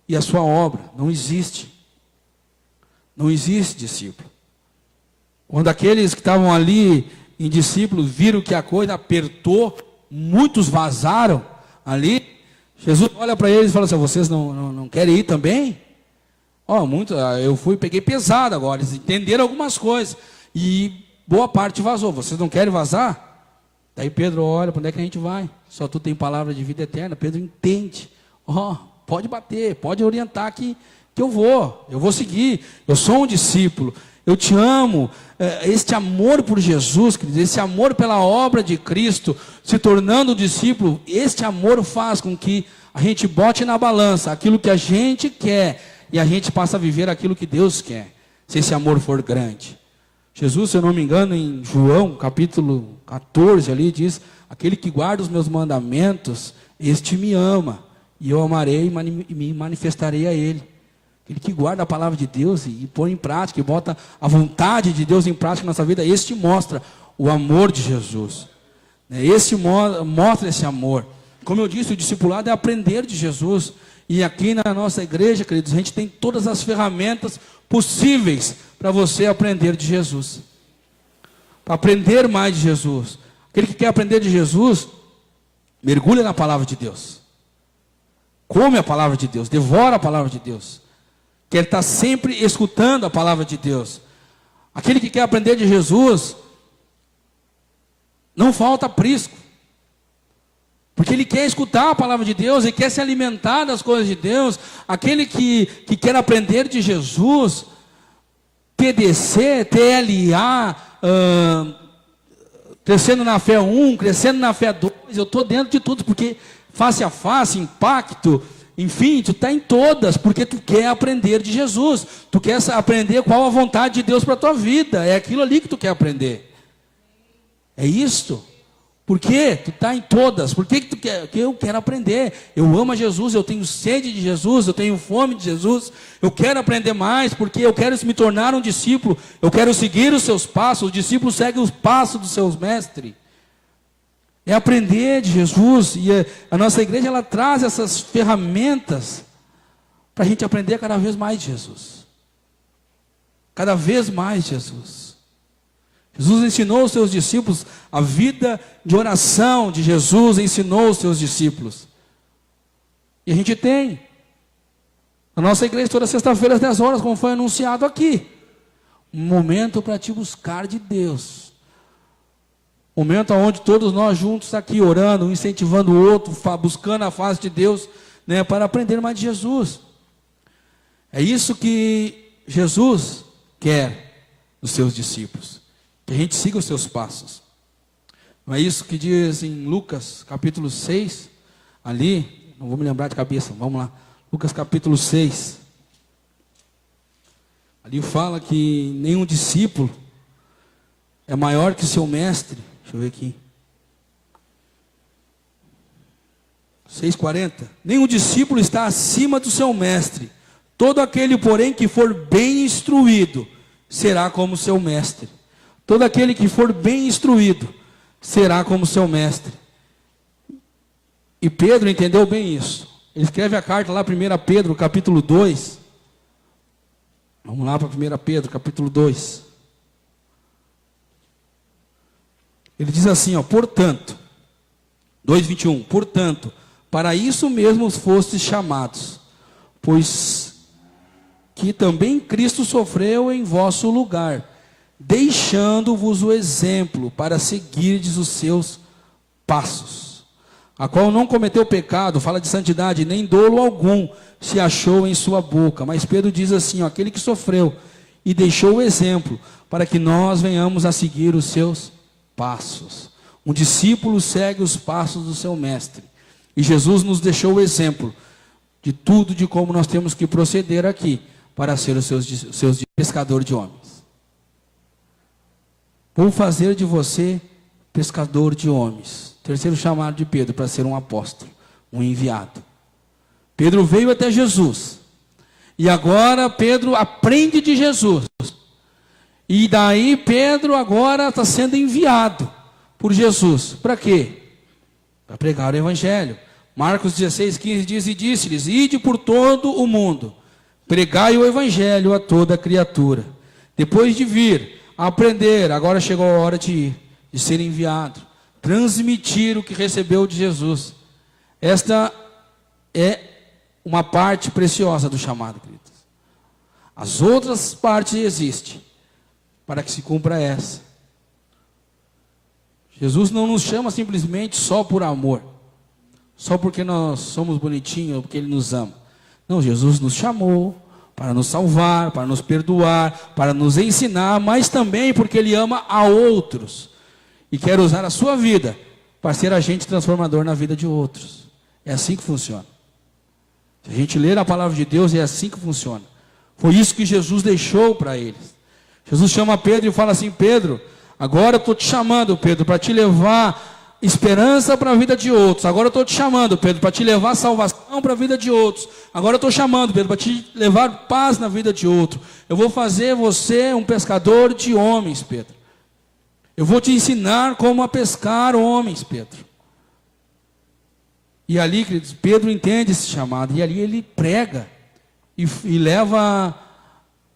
e a sua obra. Não existe. Não existe discípulo. Quando aqueles que estavam ali em discípulos viram que a coisa apertou, muitos vazaram ali. Jesus olha para eles e fala assim: vocês não querem ir também? Eu fui e peguei pesado agora. Eles entenderam algumas coisas. E boa parte vazou. Vocês não querem vazar? Daí Pedro olha: para onde é que a gente vai? Só tu tem palavra de vida eterna. Pedro entende. Pode bater, pode orientar que eu vou seguir. Eu sou um discípulo. Eu te amo. Este amor por Jesus, queridos, esse amor pela obra de Cristo, se tornando discípulo, este amor faz com que a gente bote na balança aquilo que a gente quer e a gente passa a viver aquilo que Deus quer, se esse amor for grande. Jesus, se eu não me engano, em João, capítulo 14, ali diz: aquele que guarda os meus mandamentos, este me ama, e eu amarei e me manifestarei a ele. Aquele que guarda a palavra de Deus e põe em prática, e bota a vontade de Deus em prática na nossa vida, este mostra o amor de Jesus. Este mostra esse amor. Como eu disse, o discipulado é aprender de Jesus. E aqui na nossa igreja, queridos, a gente tem todas as ferramentas possíveis para você aprender de Jesus. Para aprender mais de Jesus. Aquele que quer aprender de Jesus, mergulha na palavra de Deus. Come a palavra de Deus, devora a palavra de Deus. Quer estar sempre escutando a palavra de Deus. Aquele que quer aprender de Jesus, não falta aprisco. Porque ele quer escutar a palavra de Deus, ele quer se alimentar das coisas de Deus. Aquele que quer aprender de Jesus, PDC, TLA, crescendo na fé 1, crescendo na fé 2, eu estou dentro de tudo, porque face a face, impacto, enfim, tu está em todas, porque tu quer aprender de Jesus. Tu quer aprender qual a vontade de Deus para a tua vida. É aquilo ali que tu quer aprender. É isto. Por quê? Tu está em todas. Por que tu quer? Porque eu quero aprender. Eu amo a Jesus, eu tenho sede de Jesus, eu tenho fome de Jesus. Eu quero aprender mais, porque eu quero me tornar um discípulo. Eu quero seguir os seus passos. O discípulo segue os passos dos seus mestres. É aprender de Jesus. E a nossa igreja, ela traz essas ferramentas para a gente aprender cada vez mais de Jesus. Cada vez mais de Jesus. Jesus ensinou os seus discípulos a vida de oração de Jesus, ensinou os seus discípulos. E a gente tem. Na nossa igreja, toda sexta-feira às 10 horas, como foi anunciado aqui. Um momento para te buscar de Deus. Momento onde todos nós juntos aqui orando, um incentivando o outro, buscando a face de Deus, né, para aprender mais de Jesus. É isso que Jesus quer dos seus discípulos. Que a gente siga os seus passos. Não é isso que diz em Lucas capítulo 6, ali, não vou me lembrar de cabeça, vamos lá. Lucas capítulo 6. Ali fala que nenhum discípulo é maior que seu mestre. Deixa eu ver aqui. 6,40. Nenhum discípulo está acima do seu mestre. Todo aquele, porém, que for bem instruído, será como seu mestre. Todo aquele que for bem instruído será como seu mestre. E Pedro entendeu bem isso. Ele escreve a carta lá, 1 Pedro, capítulo 2. Vamos lá para 1 Pedro, capítulo 2. Ele diz assim, ó, portanto, 2:21, portanto, para isso mesmo fostes chamados, pois que também Cristo sofreu em vosso lugar, deixando-vos o exemplo para seguirdes os seus passos, a qual não cometeu pecado, fala de santidade, nem dolo algum se achou em sua boca. Mas Pedro diz assim, ó, aquele que sofreu e deixou o exemplo, para que nós venhamos a seguir os seus passos. Um discípulo segue os passos do seu mestre. E Jesus nos deixou o exemplo de tudo, de como nós temos que proceder aqui, para ser os seus pescador de homens. Vou fazer de você pescador de homens. Terceiro chamado de Pedro, para ser um apóstolo, um enviado. Pedro veio até Jesus. E agora Pedro aprende de Jesus. E daí Pedro agora está sendo enviado por Jesus. Para quê? Para pregar o evangelho. Marcos 16:15 diz, e disse-lhes, ide por todo o mundo, pregai o evangelho a toda criatura. Depois de vir, aprender, agora chegou a hora de ir, de ser enviado, transmitir o que recebeu de Jesus. Esta é uma parte preciosa do chamado, queridos. As outras partes existem, para que se cumpra essa. Jesus não nos chama simplesmente só por amor, só porque nós somos bonitinhos, ou porque Ele nos ama. Não, Jesus nos chamou para nos salvar, para nos perdoar, para nos ensinar, mas também porque Ele ama a outros. E quer usar a sua vida para ser agente transformador na vida de outros. É assim que funciona. Se a gente ler a palavra de Deus, é assim que funciona. Foi isso que Jesus deixou para eles. Jesus chama Pedro e fala assim, Pedro, agora eu estou te chamando, Pedro, para te levar esperança para a vida de outros. Agora eu estou te chamando, Pedro, para te levar salvação para a vida de outros. Agora eu estou chamando, Pedro, para te levar paz na vida de outro. Eu vou fazer você um pescador de homens, Pedro. Eu vou te ensinar como a pescar homens, Pedro. E ali, queridos, Pedro entende esse chamado. E ali ele prega e leva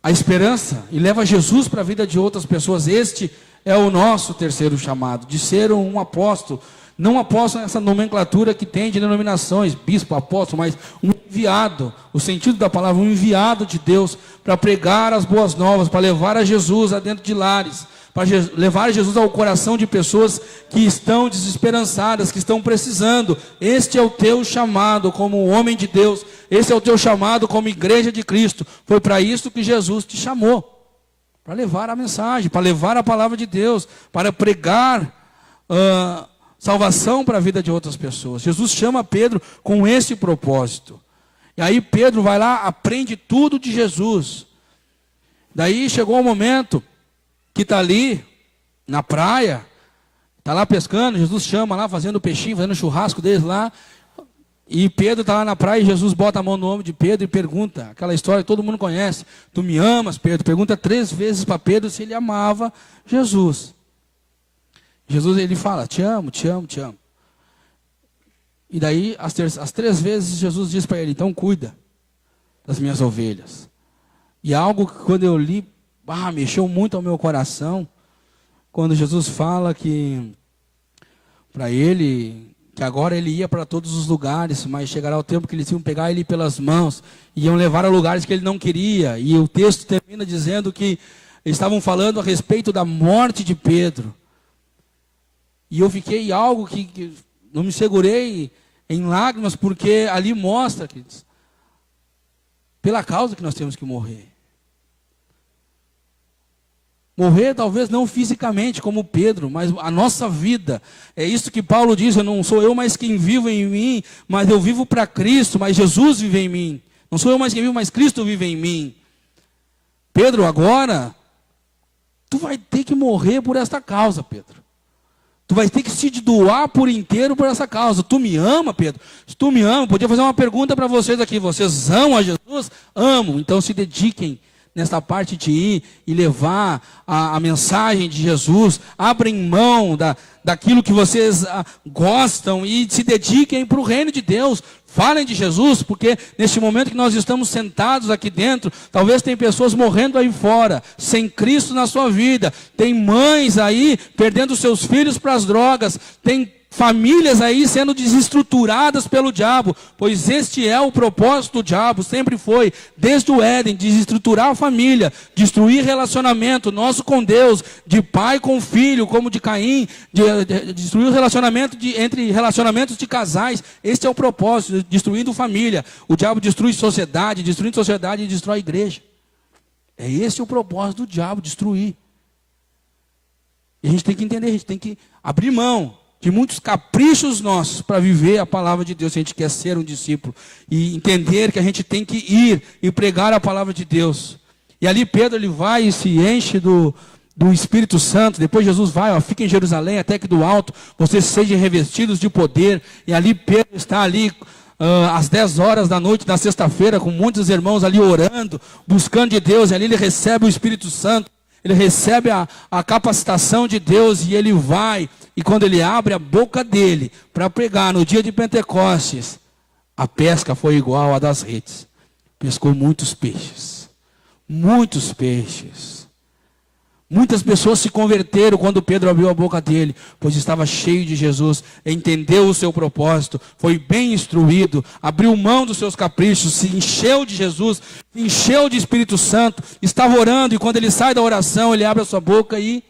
a esperança, e leva Jesus para a vida de outras pessoas. Este é o nosso terceiro chamado, de ser um apóstolo. Não apóstolo nessa nomenclatura que tem de denominações, bispo, apóstolo, mas um enviado. O sentido da palavra, um enviado de Deus para pregar as boas novas, para levar a Jesus adentro de lares, para levar Jesus ao coração de pessoas que estão desesperançadas, que estão precisando. Este é o teu chamado como homem de Deus. Esse é o teu chamado como igreja de Cristo. Foi para isso que Jesus te chamou. Para levar a mensagem, para levar a palavra de Deus, para pregar salvação para a vida de outras pessoas. Jesus chama Pedro com esse propósito. E aí Pedro vai lá, aprende tudo de Jesus. Daí chegou o momento que está ali, na praia, está lá pescando, Jesus chama lá, fazendo peixinho, fazendo churrasco deles lá, e Pedro está lá na praia, e Jesus bota a mão no ombro de Pedro e pergunta, aquela história que todo mundo conhece, tu me amas, Pedro? Pergunta 3 vezes para Pedro se ele amava Jesus. Jesus, ele fala, te amo, te amo, te amo. E daí, as 3 vezes, Jesus diz para ele, então cuida das minhas ovelhas. E algo que quando eu li, mexeu muito ao meu coração, quando Jesus fala que para ele, que agora ele ia para todos os lugares, mas chegará o tempo que eles iam pegar ele pelas mãos, iam levar a lugares que ele não queria, e o texto termina dizendo que estavam falando a respeito da morte de Pedro, e eu fiquei algo que não me segurei em lágrimas, porque ali mostra, queridos, pela causa que nós temos que morrer. Morrer talvez não fisicamente como Pedro, mas a nossa vida. É isso que Paulo diz, não sou eu mais quem vive em mim, mas eu vivo para Cristo, mas Jesus vive em mim. Não sou eu mais quem vive, mas Cristo vive em mim. Pedro, agora, tu vai ter que morrer por esta causa, Pedro. Tu vai ter que se doar por inteiro por essa causa. Tu me ama, Pedro? Se tu me ama, podia fazer uma pergunta para vocês aqui. Vocês amam a Jesus? Amo. Então se dediquem nessa parte de ir e levar a mensagem de Jesus. Abrem mão daquilo que vocês gostam e se dediquem para o reino de Deus. Falem de Jesus, porque neste momento que nós estamos sentados aqui dentro, talvez tem pessoas morrendo aí fora, sem Cristo na sua vida. Tem mães aí perdendo seus filhos para as drogas. Tem famílias aí sendo desestruturadas pelo diabo, pois este é o propósito do diabo, sempre foi, desde o Éden, desestruturar a família, destruir relacionamento nosso com Deus, de pai com filho, como de Caim, destruir o relacionamento entre relacionamentos de casais. Este é o propósito, destruindo família. O diabo destrui sociedade, destruindo sociedade e destrói a igreja. É esse o propósito do diabo, destruir. E a gente tem que entender, a gente tem que abrir mão de muitos caprichos nossos para viver a palavra de Deus, se a gente quer ser um discípulo. E entender que a gente tem que ir e pregar a palavra de Deus. E ali Pedro, ele vai e se enche do Espírito Santo. Depois Jesus vai, fica em Jerusalém, até que do alto vocês sejam revestidos de poder. E ali Pedro está ali às 10 horas da noite, na sexta-feira, com muitos irmãos ali orando, buscando de Deus. E ali ele recebe o Espírito Santo. Ele recebe a capacitação de Deus e ele vai. E quando ele abre a boca dele para pregar no dia de Pentecostes, a pesca foi igual à das redes. Pescou muitos peixes. Muitos peixes. Muitas pessoas se converteram quando Pedro abriu a boca dele, pois estava cheio de Jesus, entendeu o seu propósito, foi bem instruído, abriu mão dos seus caprichos, se encheu de Jesus, se encheu de Espírito Santo, estava orando, e quando ele sai da oração, ele abre a sua boca e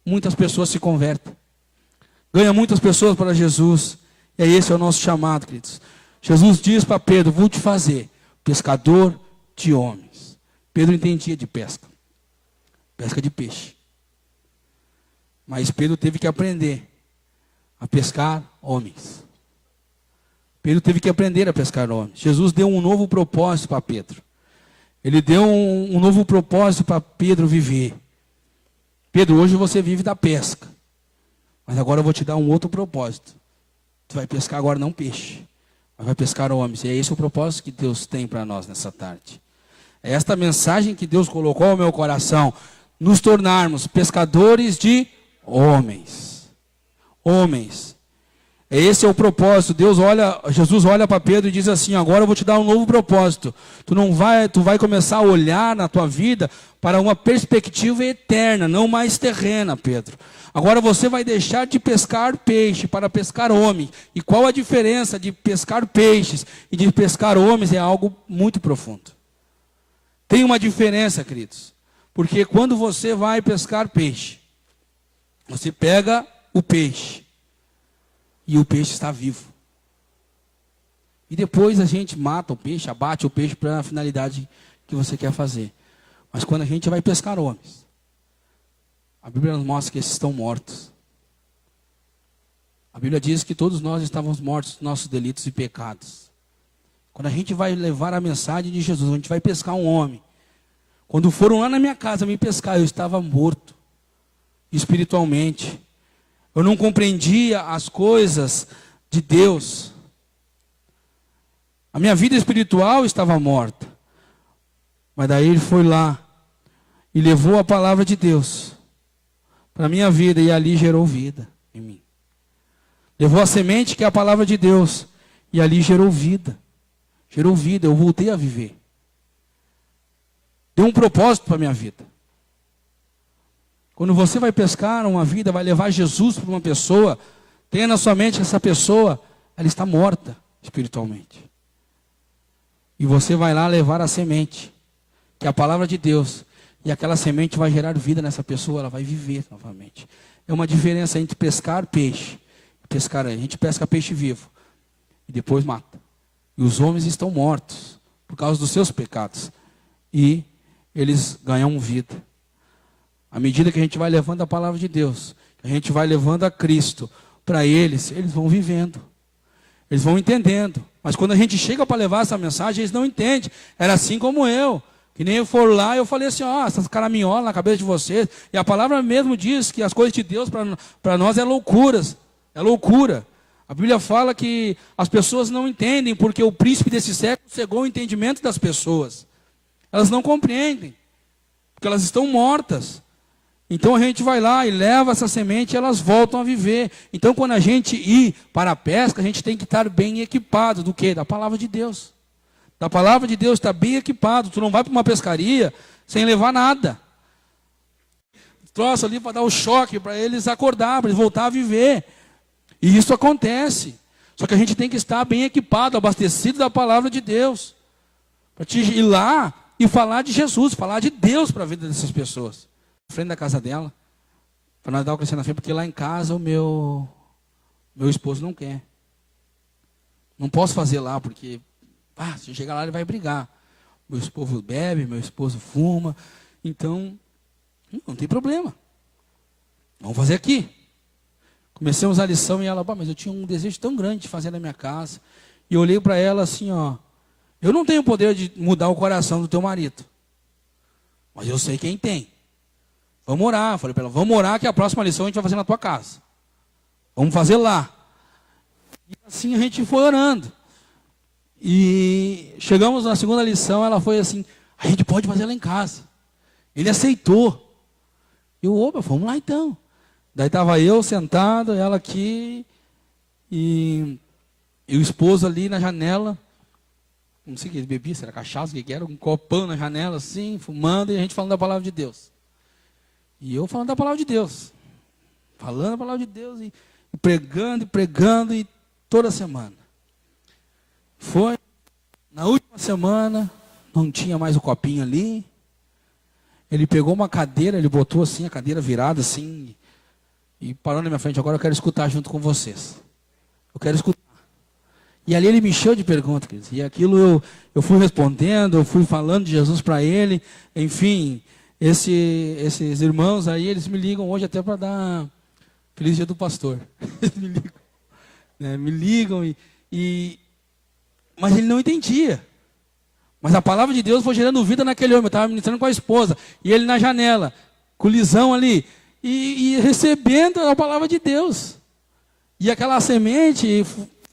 muitas pessoas se convertem. Ganha muitas pessoas para Jesus. E esse é o nosso chamado, queridos. Jesus diz para Pedro: vou te fazer pescador de homens. Pedro entendia de pesca. Pesca de peixe. Mas Pedro teve que aprender a pescar homens. Pedro teve que aprender a pescar homens. Jesus deu um novo propósito para Pedro. Ele deu um novo propósito para Pedro viver. Pedro, hoje você vive da pesca. Mas agora eu vou te dar um outro propósito. Tu vai pescar agora não peixe, mas vai pescar homens. E é esse o propósito que Deus tem para nós nessa tarde. É esta mensagem que Deus colocou ao meu coração. Nos tornarmos pescadores de homens. Homens. Esse é o propósito. Jesus olha para Pedro e diz assim: agora eu vou te dar um novo propósito. Tu vai começar a olhar na tua vida para uma perspectiva eterna, não mais terrena, Pedro. Agora você vai deixar de pescar peixe para pescar homens. E qual a diferença de pescar peixes e de pescar homens? É algo muito profundo. Tem uma diferença, queridos. Porque quando você vai pescar peixe, você pega o peixe e o peixe está vivo. E depois a gente mata o peixe, abate o peixe para a finalidade que você quer fazer. Mas quando a gente vai pescar homens, a Bíblia nos mostra que esses estão mortos. A Bíblia diz que todos nós estávamos mortos dos nossos delitos e pecados. Quando a gente vai levar a mensagem de Jesus, a gente vai pescar um homem. Quando foram lá na minha casa me pescar, eu estava morto espiritualmente. Eu não compreendia as coisas de Deus. A minha vida espiritual estava morta. Mas daí ele foi lá e levou a palavra de Deus para a minha vida, e ali gerou vida em mim. Levou a semente, que é a palavra de Deus, e ali gerou vida. Gerou vida, eu voltei a viver. Deu um propósito para a minha vida. Quando você vai pescar uma vida, vai levar Jesus para uma pessoa, tenha na sua mente que essa pessoa, ela está morta espiritualmente. E você vai lá levar a semente, que é a palavra de Deus. E aquela semente vai gerar vida nessa pessoa, ela vai viver novamente. É uma diferença entre pescar peixe e pescar. A gente pesca peixe vivo e depois mata. E os homens estão mortos por causa dos seus pecados. E eles ganham vida. À medida que a gente vai levando a palavra de Deus, a gente vai levando a Cristo para eles vão vivendo. Eles vão entendendo. Mas quando a gente chega para levar essa mensagem, eles não entendem. Era assim como eu. Que nem eu for lá, eu falei assim: essas caraminholas na cabeça de vocês. E a palavra mesmo diz que as coisas de Deus para nós é loucuras. É loucura. A Bíblia fala que as pessoas não entendem, porque o príncipe desse século cegou o entendimento das pessoas. Elas não compreendem. porque elas estão mortas. Então a gente vai lá e leva essa semente e elas voltam a viver. Então quando a gente ir para a pesca, a gente tem que estar bem equipado. Do quê? Da palavra de Deus. Da palavra de Deus, está bem equipado. Tu não vai para uma pescaria sem levar nada. Troço ali para dar o choque, para eles acordar, para eles voltar a viver. E isso acontece. Só que a gente tem que estar bem equipado, abastecido da palavra de Deus. Para te ir lá e falar de Jesus, falar de Deus para a vida dessas pessoas. Na frente da casa dela, para nós dar o crescendo na frente, porque lá em casa o meu esposo não quer. Não posso fazer lá, porque se eu chegar lá ele vai brigar. Meu esposo bebe, meu esposo fuma, então não tem problema. Vamos fazer aqui. Comecemos a lição e ela, mas eu tinha um desejo tão grande de fazer na minha casa. E eu olhei para ela assim, eu não tenho o poder de mudar o coração do teu marido. Mas eu sei quem tem. Vamos orar. Falei para ela, vamos orar que a próxima lição a gente vai fazer na tua casa. Vamos fazer lá. E assim a gente foi orando. E chegamos na segunda lição, ela foi assim, a gente pode fazer lá em casa. Ele aceitou. Opa, vamos lá então. Daí estava eu sentado, ela aqui, e o esposo ali na janela, não sei o que ele bebia, se era cachaça, o que era, um copão na janela assim, fumando, e a gente falando da palavra de Deus. E eu falando da palavra de Deus. Falando da palavra de Deus, e pregando, e toda semana. Foi, na última semana, não tinha mais o copinho ali. Ele pegou uma cadeira, ele botou assim, a cadeira virada assim, e parou na minha frente. Agora eu quero escutar junto com vocês. Eu quero escutar. E ali ele me encheu de perguntas, queridos. E aquilo eu fui respondendo, eu fui falando de Jesus para ele. Enfim, esses irmãos aí, eles me ligam hoje até para dar Feliz Dia do Pastor. Eles me ligam. Né? Me ligam mas ele não entendia. Mas a palavra de Deus foi gerando vida naquele homem. Eu estava ministrando com a esposa. E ele na janela, com o lisão ali. E recebendo a palavra de Deus. E aquela semente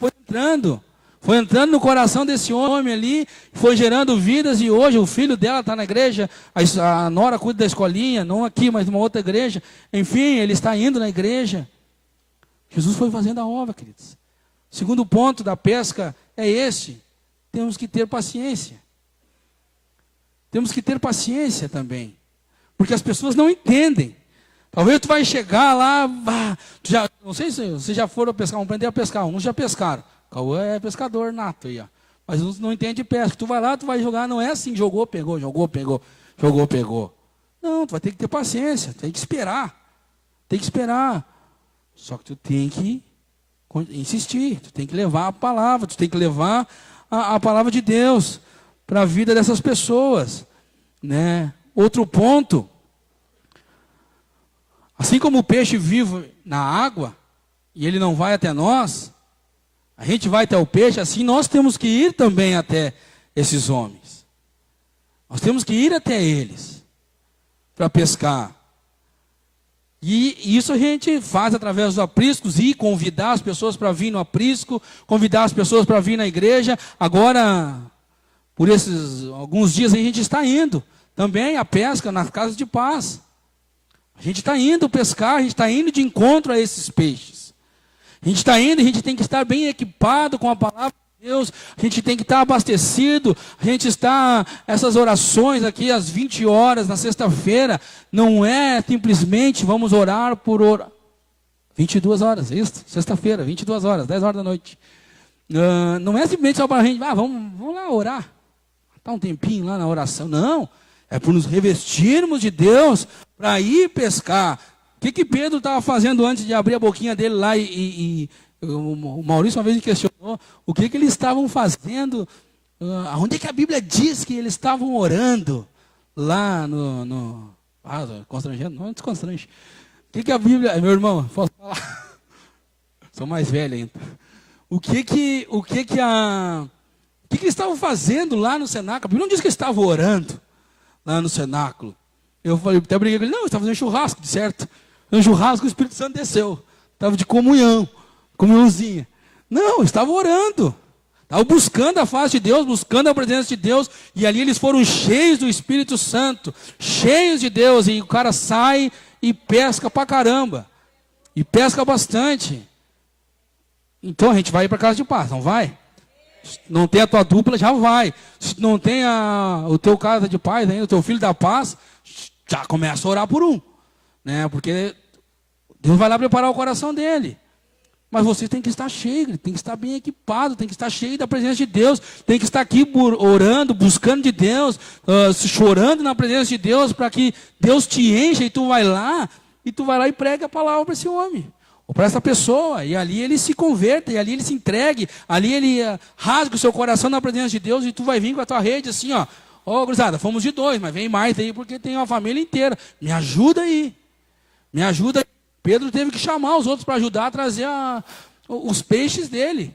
foi entrando no coração desse homem ali. Foi gerando vidas. E hoje o filho dela está na igreja. A nora cuida da escolinha. Não aqui, mas numa outra igreja. Enfim, ele está indo na igreja. Jesus foi fazendo a obra, queridos. O segundo ponto da pesca é esse. Temos que ter paciência. Temos que ter paciência também. Porque as pessoas não entendem. Talvez tu vai chegar lá, não sei se vocês já foram pescar, vão aprender a pescar. Uns já pescaram. Cauã é pescador nato aí, ó. Mas uns não entendem de pesca. Tu vai lá, tu vai jogar, não é assim, jogou, pegou. Não, tu vai ter que ter paciência, tem que esperar. Só que tu tem que insistir, tu tem que levar a palavra, tu tem que levar a palavra de Deus para a vida dessas pessoas, né? Outro ponto, assim como o peixe vive na água e ele não vai até nós, a gente vai até o peixe, assim nós temos que ir também até esses homens. Nós temos que ir até eles para pescar. E isso a gente faz através dos apriscos e convidar as pessoas para vir no aprisco, convidar as pessoas para vir na igreja. Agora, por esses alguns dias a gente está indo também à pesca nas casas de paz. A gente está indo pescar, a gente está indo de encontro a esses peixes. A gente está indo, a gente tem que estar bem equipado com a palavra de Deus, a gente tem que estar abastecido, a gente está, essas orações aqui às 20 horas na sexta-feira, não é simplesmente vamos orar por 22 horas, isso? Sexta-feira, 22 horas, 10 horas da noite. Não é simplesmente só para a gente, vamos lá orar, tá um tempinho lá na oração, não, é por nos revestirmos de Deus para ir pescar. O que Pedro estava fazendo antes de abrir a boquinha dele lá o Maurício uma vez me questionou o que eles estavam fazendo, onde é que a Bíblia diz que eles estavam orando lá constrangendo? Não desconstrange. O que a Bíblia, meu irmão, posso falar? Sou mais velho ainda. O que eles estavam fazendo lá no cenáculo? A Bíblia não diz que eles estavam orando lá no cenáculo. Eu falei, até briguei com ele, não, eles estavam fazendo churrasco, de certo. Um churrasco, o Espírito Santo desceu. Estava de comunhãozinha. Não, estava orando. Estavam buscando a face de Deus, buscando a presença de Deus, e ali eles foram cheios do Espírito Santo, cheios de Deus, e o cara sai e pesca pra caramba, e pesca bastante. Então a gente vai para casa de paz, não vai? Não tem a tua dupla, já vai. Se não tem o teu casa de paz ainda, o teu filho da paz, já começa a orar por um, né? Porque Deus vai lá preparar o coração dele. Mas você tem que estar cheio, tem que estar bem equipado, tem que estar cheio da presença de Deus, tem que estar aqui orando, buscando de Deus, chorando na presença de Deus, para que Deus te encha e tu vai lá e prega a palavra para esse homem, ou para essa pessoa, e ali ele se converta, e ali ele se entregue, ali ele rasga o seu coração na presença de Deus, e tu vai vir com a tua rede assim, ó, gurizada, fomos de 2, mas vem mais aí, porque tem uma família inteira, me ajuda aí, me ajuda aí. Pedro teve que chamar os outros para ajudar a trazer os peixes dele.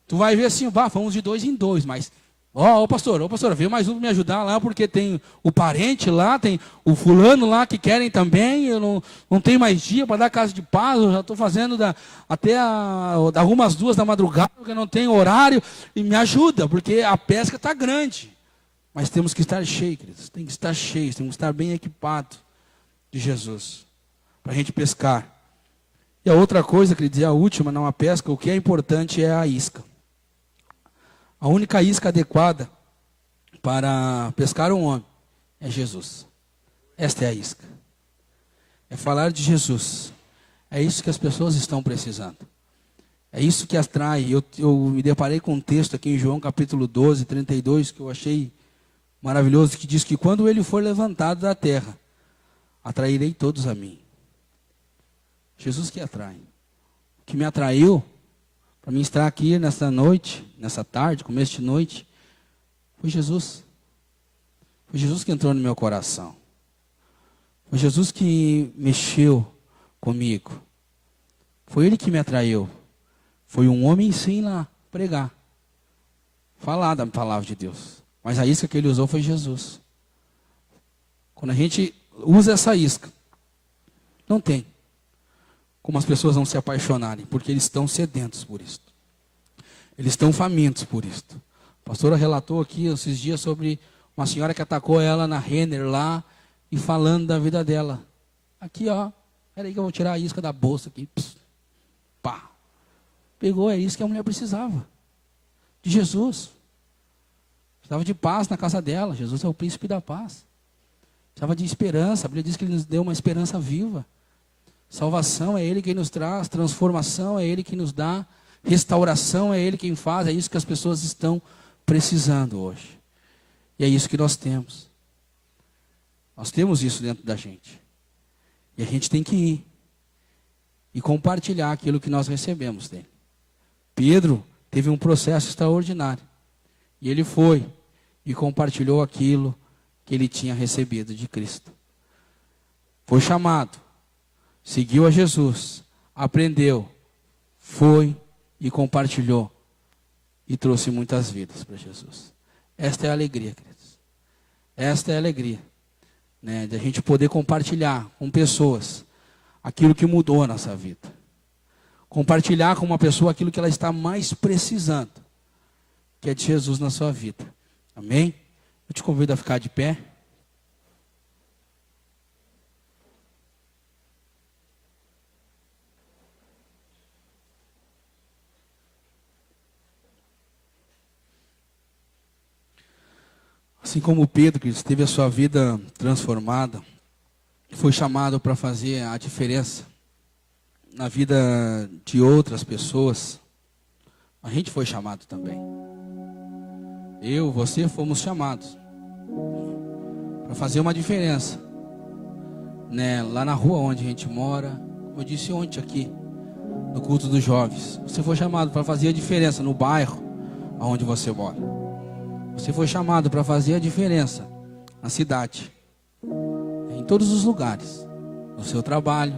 Tu vai ver assim, fomos de 2 em 2, mas, pastor, veio mais um para me ajudar lá, porque tem o parente lá, tem o fulano lá que querem também, eu não tenho mais dia para dar casa de paz, eu já estou fazendo até algumas 2 da madrugada, porque eu não tenho horário, e me ajuda, porque a pesca está grande. Mas temos que estar cheios, queridos, tem que estar cheios, temos que estar bem equipados de Jesus, para a gente pescar. E a outra coisa, queria dizer, a última, não a pesca, o que é importante é a isca. A única isca adequada para pescar um homem é Jesus. Esta é a isca. É falar de Jesus. É isso que as pessoas estão precisando. É isso que atrai. Eu me deparei com um texto aqui em João capítulo 12, 32, que eu achei maravilhoso, que diz que quando ele for levantado da terra, atrairei todos a mim. Jesus que atrai. O que me atraiu para mim estar aqui nessa noite, nessa tarde, começo de noite, foi Jesus. Foi Jesus que entrou no meu coração. Foi Jesus que mexeu comigo. Foi Ele que me atraiu. Foi um homem sim lá pregar, falar da palavra de Deus. Mas a isca que Ele usou foi Jesus. Quando a gente usa essa isca, não tem como as pessoas não se apaixonarem, porque eles estão sedentos por isso. Eles estão famintos por isso. A pastora relatou aqui esses dias sobre uma senhora que atacou ela na Renner lá e falando da vida dela. Aqui, peraí que eu vou tirar a isca da bolsa aqui. Pss, pá. Pegou, é isso que a mulher precisava. De Jesus. Precisava de paz na casa dela. Jesus é o príncipe da paz. Precisava de esperança. A Bíblia diz que Ele nos deu uma esperança viva. Salvação é Ele quem nos traz, transformação é Ele que nos dá, restauração é Ele quem faz, é isso que as pessoas estão precisando hoje. E é isso que nós temos. Nós temos isso dentro da gente. E a gente tem que ir e compartilhar aquilo que nós recebemos dele. Pedro teve um processo extraordinário. E ele foi e compartilhou aquilo que ele tinha recebido de Cristo. Foi chamado. Seguiu a Jesus, aprendeu, foi e compartilhou e trouxe muitas vidas para Jesus. Esta é a alegria, queridos. Esta é a alegria, né, de a gente poder compartilhar com pessoas aquilo que mudou a nossa vida. Compartilhar com uma pessoa aquilo que ela está mais precisando, que é de Jesus na sua vida. Amém? Eu te convido a ficar de pé. Assim como Pedro, que teve a sua vida transformada, foi chamado para fazer a diferença na vida de outras pessoas, a gente foi chamado também. Eu, você, fomos chamados para fazer uma diferença, né? Lá na rua onde a gente mora, como eu disse ontem aqui, no culto dos jovens. Você foi chamado para fazer a diferença no bairro onde você mora. Você foi chamado para fazer a diferença na cidade, em todos os lugares, no seu trabalho.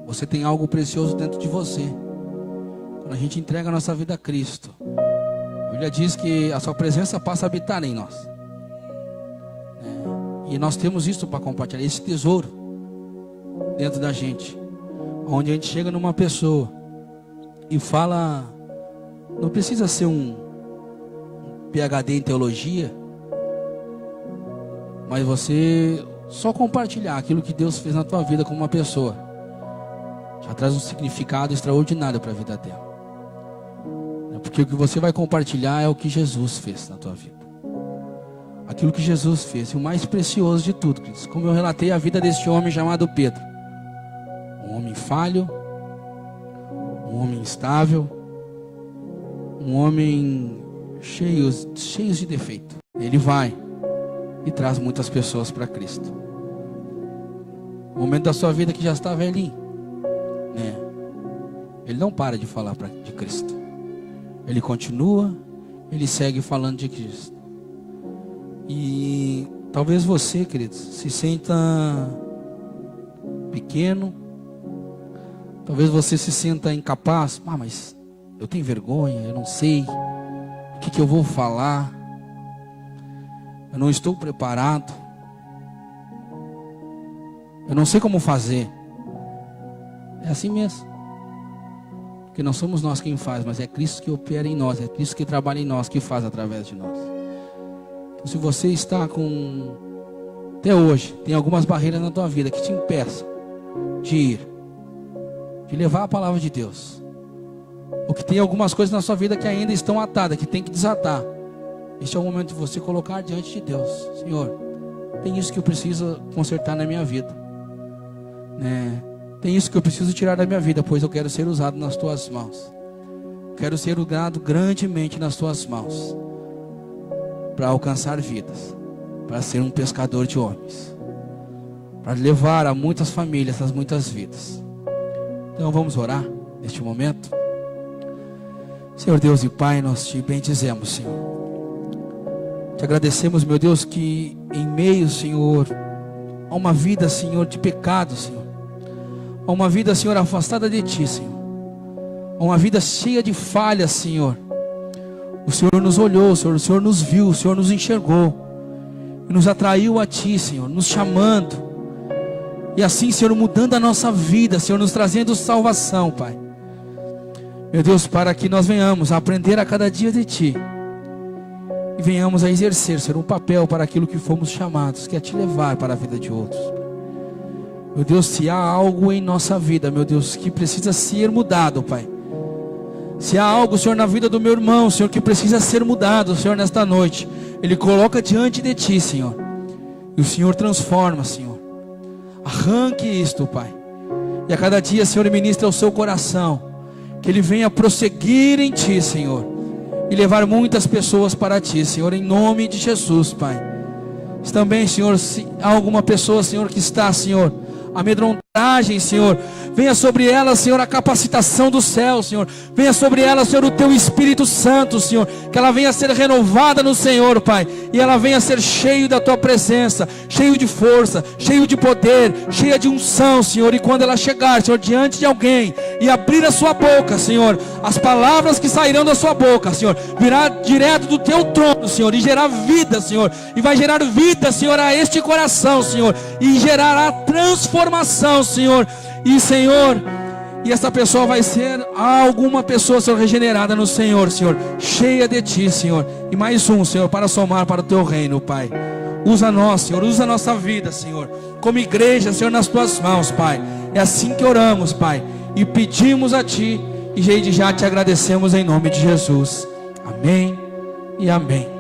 Você tem algo precioso dentro de você. Quando a gente entrega a nossa vida a Cristo, a Bíblia diz que a sua presença passa a habitar em nós. E nós temos isso para compartilhar, esse tesouro dentro da gente, onde a gente chega numa pessoa e fala Não precisa ser um PhD em teologia, mas você só compartilhar aquilo que Deus fez na tua vida como uma pessoa já traz um significado extraordinário para a vida dela. Porque o que você vai compartilhar é o que Jesus fez na tua vida. Aquilo que Jesus fez, e o mais precioso de tudo, como eu relatei a vida deste homem chamado Pedro. Um homem falho, um homem instável, um homem cheio de defeito. Ele vai e traz muitas pessoas para Cristo. O momento da sua vida que já está velhinho, né? Ele não para de falar de Cristo. Ele continua, ele segue falando de Cristo. E talvez você, queridos, se sinta pequeno. Talvez você se sinta incapaz. Mas eu tenho vergonha, eu não sei o que eu vou falar. Eu não estou preparado. Eu não sei como fazer. É assim mesmo. Porque não somos nós quem faz, mas é Cristo que opera em nós. É Cristo que trabalha em nós, que faz através de nós. Então, se você está até hoje, tem algumas barreiras na tua vida que te impeçam de ir, de levar a palavra de Deus, ou que tem algumas coisas na sua vida que ainda estão atadas, que tem que desatar, este é o momento de você colocar diante de Deus. Senhor, tem isso que eu preciso consertar na minha vida, né? Tem isso que eu preciso tirar da minha vida, pois eu quero ser usado nas tuas mãos. Quero ser usado grandemente nas tuas mãos, para alcançar vidas, para ser um pescador de homens, para levar a muitas famílias, as muitas vidas. Então vamos orar neste momento. Senhor Deus e Pai, nós te bendizemos, Senhor. Te agradecemos, meu Deus, que em meio, Senhor, a uma vida, Senhor, de pecado, Senhor, a uma vida, Senhor, afastada de Ti, Senhor, a uma vida cheia de falhas, Senhor, o Senhor nos olhou, o Senhor nos viu, o Senhor nos enxergou e nos atraiu a Ti, Senhor, nos chamando. E assim, Senhor, mudando a nossa vida, Senhor, nos trazendo salvação, Pai. Meu Deus, para que nós venhamos a aprender a cada dia de Ti. E venhamos a exercer, Senhor, um papel para aquilo que fomos chamados, que é Te levar para a vida de outros. Meu Deus, se há algo em nossa vida, meu Deus, que precisa ser mudado, Pai. Se há algo, Senhor, na vida do meu irmão, Senhor, que precisa ser mudado, Senhor, nesta noite, Ele coloca diante de Ti, Senhor. E o Senhor transforma, Senhor. Arranque isto, Pai. E a cada dia, Senhor, ministra ao seu coração, que ele venha prosseguir em Ti, Senhor, e levar muitas pessoas para Ti, Senhor, em nome de Jesus, Pai. Também, Senhor, se há alguma pessoa, Senhor, que está, Senhor, amedrontagem, Senhor, venha sobre ela, Senhor, a capacitação do céu, Senhor. Venha sobre ela, Senhor, o Teu Espírito Santo, Senhor. Que ela venha a ser renovada no Senhor, Pai. E ela venha a ser cheio da Tua presença, cheio de força, cheio de poder, cheia de unção, Senhor. E quando ela chegar, Senhor, diante de alguém e abrir a sua boca, Senhor, as palavras que sairão da sua boca, Senhor, virá direto do Teu trono, Senhor, e gerar vida, Senhor. E vai gerar vida, Senhor, a este coração, Senhor. E gerará transformação, Senhor. E, Senhor, e essa pessoa vai ser alguma pessoa, Senhor, regenerada no Senhor, Senhor, cheia de Ti, Senhor. E mais um, Senhor, para somar para o Teu reino, Pai. Usa nós, Senhor, usa a nossa vida, Senhor, como igreja, Senhor, nas Tuas mãos, Pai. É assim que oramos, Pai, e pedimos a Ti, e já Te agradecemos em nome de Jesus. Amém e amém.